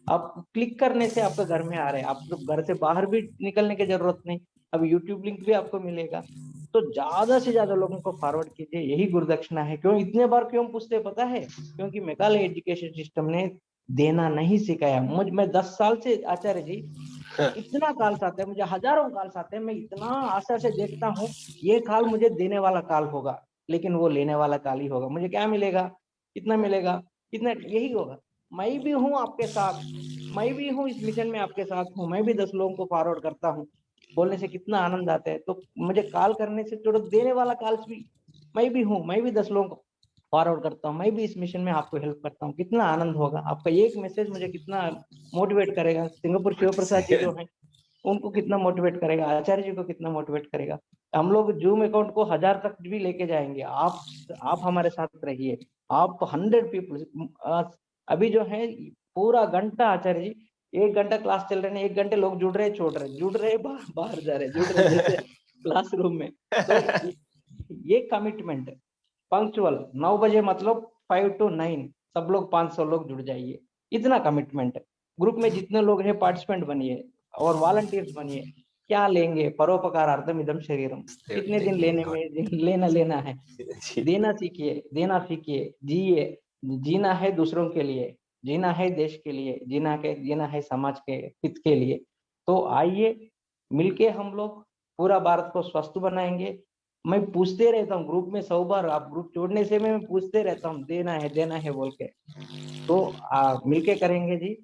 आप क्लिक करने से आपके घर में आ रहे हैं, आप तो घर से बाहर भी निकलने की जरूरत नहीं। अब यूट्यूब लिंक भी आपको मिलेगा। तो ज्यादा से ज्यादा लोगों को फॉरवर्ड कीजिए, यही गुरुदक्षिणा है। क्यों इतने बार क्यों पूछते पता है? क्योंकि मेघालय एजुकेशन सिस्टम ने देना नहीं सिखाया। मैं 10 साल से आचार्य जी, इतना कॉल्स आते हैं मुझे, हजारों कॉल्स आते हैं, मैं इतना आशा से देखता हूँ ये कॉल मुझे देने वाला कॉल होगा, लेकिन वो लेने वाला कॉल ही होगा। मुझे क्या मिलेगा? कितना मिलेगा? कितना? यही होगा। मैं भी हूँ आपके साथ, मैं भी हूँ इस मिशन में, आपके साथ हूँ, मैं भी 10 लोगों को फॉरवर्ड करता हूँ। बोलने से कितना आनंद आता है। तो मुझे कॉल करने से थोड़ा देने वाला कॉल्स भी मैं भी हूँ, मैं भी 10 लोगों को फॉरवर्ड करता हूँ, मैं भी इस मिशन में आपको हेल्प करता हूँ। कितना आनंद होगा, आपका एक मैसेज मुझे कितना मोटिवेट करेगा। सिंगापुर शिव प्रसाद जी जो है उनको कितना मोटिवेट करेगा, आचार्य जी को कितना मोटिवेट करेगा। हम लोग जूम अकाउंट को 1000 तक भी लेके जाएंगे। आप हमारे साथ रहिए। आप 100 पीपल अभी जो है पूरा घंटा आचार्य जी 1 घंटा क्लास चल रहे हैं, 1 घंटे लोग जुड़ रहे छोड़ रहे, जुड़ रहे बाहर जा रहे, जुड़ रहे जैसे क्लासरूम में। तो ये कमिटमेंट पंक्चुअल 9 बजे मतलब 5 to 9 सब लोग 500 लोग जुड़ जाइए, इतना कमिटमेंट। ग्रुप में जितने लोग हैं पार्टिसिपेंट बनिए और वॉलंटियर्स बनिए। क्या लेंगे, परोपकारार्थम इदम शरीरम, कितने दिन लेने में लेना है। देना सीखिए, देना सीखिए, जिए। जीना है दूसरों के लिए, जीना है देश के लिए, जीना है समाज के हित के लिए। तो आइए मिलके हम लोग पूरा भारत को स्वस्थ बनाएंगे। मैं पूछते रहता हूँ ग्रुप में 100 बार, आप ग्रुप जोड़ने से मैं पूछते रहता हूँ देना है बोल के। तो मिलके करेंगे जी।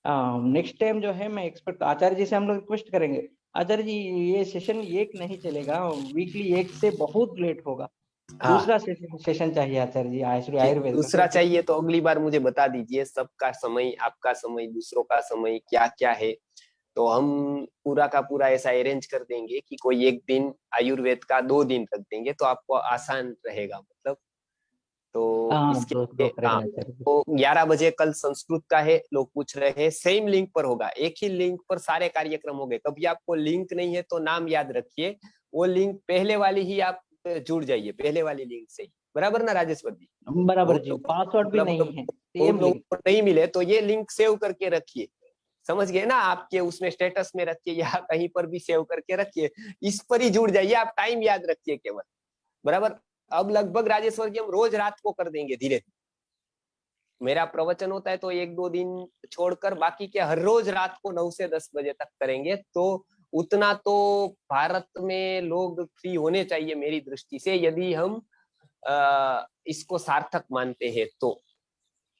नेक्स्ट टाइम जो है मैं एक्सपेक्ट आचार्य जी से हम लोग रिक्वेस्ट करेंगे, आचार्य जी ये सेशन एक नहीं चलेगा, वीकली एक से बहुत लेट होगा। हाँ, दूसरा सेशन चाहिए आचार्य जी, आयुर्वेद का, दूसरा क्योंकि चाहिए तो अगली बार मुझे बता दीजिए, सबका समय, आपका समय, दूसरों का समय क्या क्या है, तो हम पूरा का पूरा ऐसा अरेंज कर देंगे कि कोई एक दिन आयुर्वेद का 2 दिन रख देंगे तो आपको आसान रहेगा, मतलब। तो हाँ इसके दो लिए हाँ, करेंगे आचार्य जी। तो 11 बजे कल संस्कृत का है, लोग पूछ रहे हैं। सेम लिंक पर होगा, एक ही लिंक पर सारे कार्यक्रम होंगे। कभी आपको लिंक नहीं है तो नाम याद रखिए, वो लिंक पहले वाली ही आप जुड़ जाइए, पहले वाली लिंक से ही, बराबर ना राजेश्वर जी? बराबर बहुत जी, लोग पासवर्ड भी मतलब नहीं है, बहुत सेम लोगों लिंक। को नहीं मिले तो ये लिंक सेव करके रखिए, समझ गए ना? आपके उसमें स्टेटस में रखिए या कहीं पर भी सेव करके रखिए, इस पर ही जुड़ जाइए, आप टाइम याद रखिए केवल, बराबर। अब लगभग राजेश्वर जी हम रोज रात को कर देंगे धीरे धीरे। मेरा प्रवचन होता है तो 1-2 दिन छोड़कर बाकी के हर रोज रात को 9 से 10 बजे तक करेंगे। तो उतना तो भारत में लोग फ्री होने चाहिए मेरी दृष्टि से, यदि हम इसको सार्थक मानते हैं तो,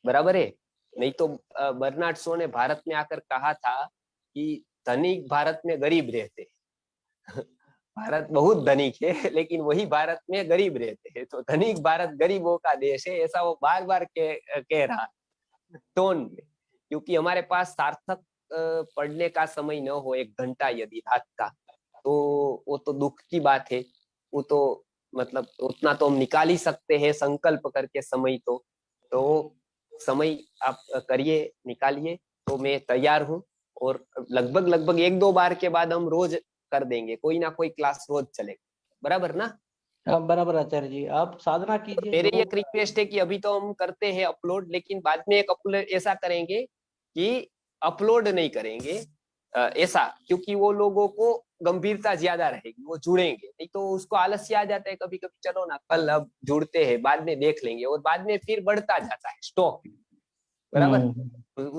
बराबर है। नहीं तो बर्नार्ड शॉ ने भारत में आकर कहा था कि धनिक भारत में गरीब रहते, भारत बहुत धनिक है लेकिन वही भारत में गरीब रहते हैं, तो धनिक भारत गरीबों का देश है, ऐसा वो बार बार कह रहा टोन में। क्योंकि हमारे पास सार्थक पढ़ने का समय न हो 1 घंटा यदि रात का, तो वो तो दुख की बात है। वो तो मतलब उतना तो हम निकाल ही सकते हैं संकल्प करके समय। तो समय आप करिए, निकालिए, तो मैं तैयार हूँ। और लगभग लगभग 1-2 बार के बाद हम रोज कर देंगे, कोई ना कोई क्लास रोज चलेगा, बराबर ना? बराबर आचार्य जी, आप साधना कीजिए मेरे जो। एक रिक्वेस्ट है कि अभी तो हम करते हैं अपलोड, लेकिन बाद में एक अपलोड ऐसा करेंगे कि अपलोड नहीं करेंगे ऐसा, क्योंकि वो लोगों को गंभीरता ज्यादा रहेगी, वो जुड़ेंगे। नहीं तो उसको आलस्य आ जाता है कभी कभी, चलो ना कल अब जुड़ते हैं, बाद में देख लेंगे, और बाद में फिर बढ़ता जाता है स्टॉक, बराबर। हम्म।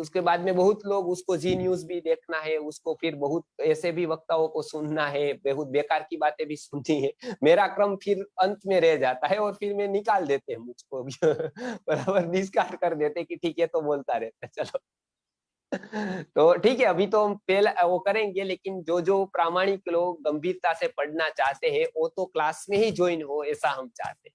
उसके बाद में बहुत लोग उसको जी न्यूज भी देखना है, उसको फिर बहुत ऐसे भी वक्ताओं को सुनना है, बहुत बेकार की बातें भी सुननी है, मेरा क्रम फिर अंत में रह जाता है और फिर मैं निकाल देते हैं मुझको भी बराबर, डिस्कार्ड कर देते कि ठीक है तो बोलता रहता है, चलो। तो ठीक है, अभी तो हम पहले वो करेंगे, लेकिन जो जो प्रामाणिक लोग गंभीरता से पढ़ना चाहते हैं वो तो क्लास में ही ज्वाइन हो, ऐसा हम चाहते हैं।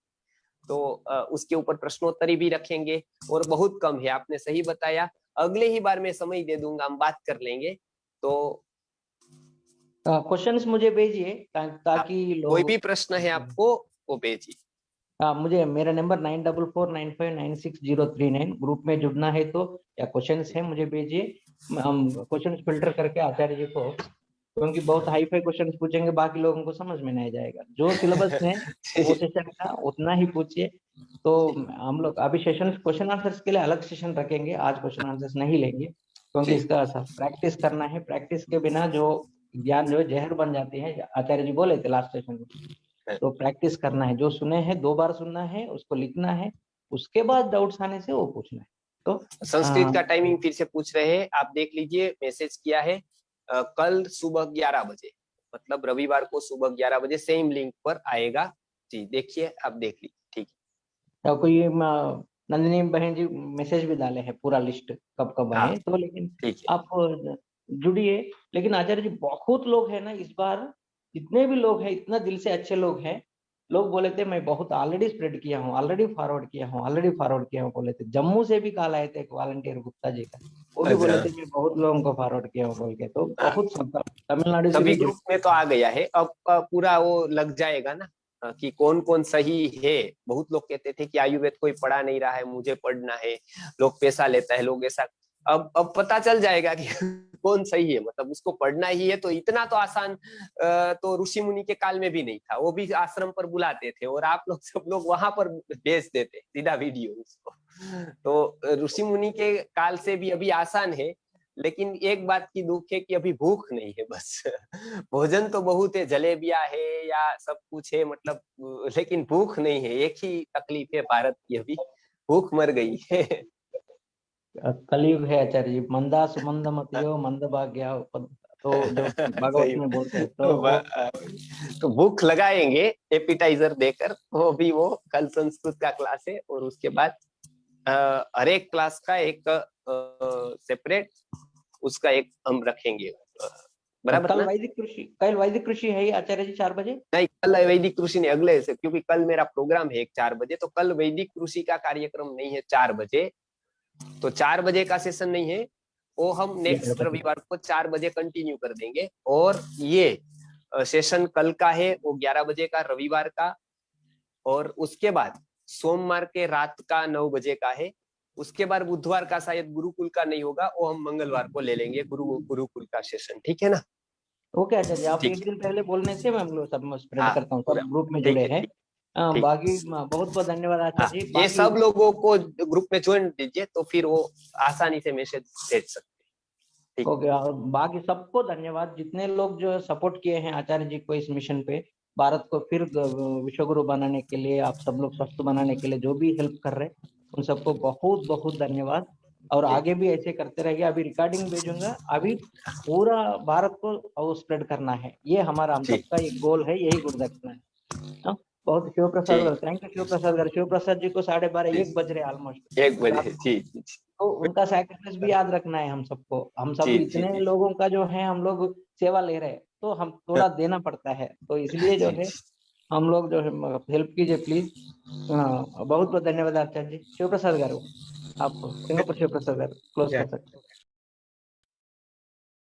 तो उसके ऊपर प्रश्नोत्तरी भी रखेंगे, और बहुत कम है, आपने सही बताया। अगले ही बार मैं समय दे दूंगा, हम बात कर लेंगे। तो क्वेश्चंस मुझे भेजिए आप ताकि कोई लोग। भी प्रश्न है आपको वो भेजिए। मुझे मेरा नंबर 9449599639 ग्रुप में जुड़ना है तो, या क्वेश्चंस है मुझे भेजिए। हम क्वेश्चंस फिल्टर करके आचार्य जी को, क्योंकि बहुत हाई फाई क्वेश्चंस पूछेंगे बाकी लोगों को समझ में नहीं जाएगा। जो सिलेबस है वो सेशन का उतना ही पूछिए। तो हम लोग अभी सेशन क्वेश्चन आंसर्स के लिए अलग सेशन रखेंगे, आज क्वेश्चन आंसर्स नहीं लेंगे, क्योंकि ठीक। इसका प्रैक्टिस करना है। प्रैक्टिस के बिना जो ज्ञान जो है जहर बन जाती है, आचार्य जी बोले थे लास्ट सेशन में। तो प्रैक्टिस करना है, जो सुने हैं 2 बार सुनना है, उसको लिखना है, उसके बाद डाउट्स आने से वो पूछना है। तो संस्कृत का टाइमिंग फिर से पूछ रहे हैं, आप देख लीजिए, मैसेज किया है। कल सुबह 11 बजे, मतलब रविवार को सुबह 11 बजे सेम लिंक पर आएगा। जी देखिए, आप देख लीजिए, ठीक कोई नंदिनी बहन जी मैसेज भी डाले हैं पूरा लिस्ट कब कब हाँ आए, तो लेकिन ठीक है। आप जुड़िए। लेकिन आचार्य जी बहुत लोग हैं ना इस बार, जितने भी लोग हैं इतना दिल से अच्छे लोग हैं। लोग बोले थे मैं बहुत ऑलरेडी स्प्रेड किया हूँ, ऑलरेडी फॉरवर्ड किया हूँ, ऑलरेडी फॉरवर्ड किया हूँ बोले थे। जम्मू से भी कॉल आए थे एक वॉलंटियर गुप्ता जी का, वो भी बोले अच्छा, थे मैं बहुत लोगों को फॉरवर्ड किया हूँ बोल के। तो बहुत सब तमिलनाडु से सभी भी जुड़े। ग्रुप में तो आ गया है, अब पूरा वो लग जाएगा ना कि कौन कौन सही है। बहुत लोग कहते थे कि आयुर्वेद कोई पढ़ा नहीं रहा है, मुझे पढ़ना है, लोग पैसा लेता है, लोग ऐसा। अब पता चल जाएगा कि कौन सही है, मतलब उसको पढ़ना ही है। तो इतना तो आसान तो ऋषि मुनि के काल में भी नहीं था, वो भी आश्रम पर बुलाते थे और आप लोग सब लोग वहां पर भेज देते सीधा वीडियो उसको। तो ऋषि मुनि के काल से भी अभी आसान है, लेकिन एक बात की दुख है कि अभी भूख नहीं है बस। भोजन तो बहुत है, जलेबियां है या सब कुछ है मतलब, लेकिन भूख नहीं है। एक ही तकलीफ है भारत की अभी, भूख मर गई है। कलयुग है आचार्य जी, मंदा सुमंद मतियो मंद भाग्य, तो जो भागवत सही। में बोलते हैं तो तो, वो। तो भूख लगाएंगे एपिटाइजर देकर, वो भी वो कल संस्कृत का क्लास है और उसके बाद हर एक क्लास का एक सेपरेट उसका एक हम रखेंगे, बराबर कल ना? वैदिक कृषि, कल वैदिक कृषि है ही आचार्य जी 4 बजे। नहीं, कल वैदिक कृषि नहीं, अगले से, क्योंकि कल मेरा प्रोग्राम है एक 4 बजे, तो कल वैदिक कृषि का कार्यक्रम नहीं है 4 बजे। तो 4 बजे का सेशन नहीं है, वो हम नेक्स्ट 11 बजे। रविवार को 4 बजे कंटिन्यू कर देंगे। और ये सेशन कल का है वो 11 बजे का रविवार का, और उसके बाद सोमवार के रात का 9 बजे का है। उसके बाद बुधवार का शायद गुरुकुल का नहीं होगा, वो हम मंगलवार को ले लेंगे गुरुकुल का सेशन, ठीक है ना? ओके आचार्य जी, आप ठीक एक है। दिन पहले बोलने से मैं हम लोग सब स्प्रेड हाँ करता हूँ, पूरा, सब ग्रुप में जुड़े ठीक है हैं। ठीक। ठीक। बाकी बहुत बहुत धन्यवाद हाँ, आचार्य जी। ये बाकी सब लोगों को ग्रुप में ज्वाइन दीजिए, तो फिर वो आसानी से मैसेज भेज सकते हैं। ठीक। ओके, और बाकी सबको धन्यवाद जितने लोग जो सपोर्ट किए हैं आचार्य जी को इस मिशन पे, भारत को फिर विश्व गुरु बनाने के लिए, आप सब लोग स्वस्थ बनाने के लिए जो भी हेल्प कर रहे हैं, उन सबको बहुत बहुत धन्यवाद। और ठीक। आगे भी ऐसे करते रहिए। अभी रिकॉर्डिंग भेजूंगा, अभी पूरा भारत को स्प्रेड करना है, ये हमारा हम ठीक। सबका एक गोल है, यही गुरुदक्षिणा है। हाँ, बहुत शिव प्रसाद गाరు, ठीक। थैंक यू शिव प्रसाद गाరు। शिव प्रसाद जी को 12:30 जी, 1 बज रहे ऑलमोस्ट 1 बजे। रात। जी जी तो उनका सैक्रिफाइस भी याद रखना है हम सबको। हम सब जी जी इतने जी लोगों का जो है हम लोग सेवा ले रहे हैं, तो हम थोड़ा देना पड़ता है, तो इसलिए जो जी है जी। हम लोग जो है हेल्प कीजिए प्लीज। बहुत बहुत धन्यवाद आचार्य जी। शिव प्रसाद गाరు, आप सिंगापुर शिव प्रसाद गाరు क्लोज कर सकते हैं।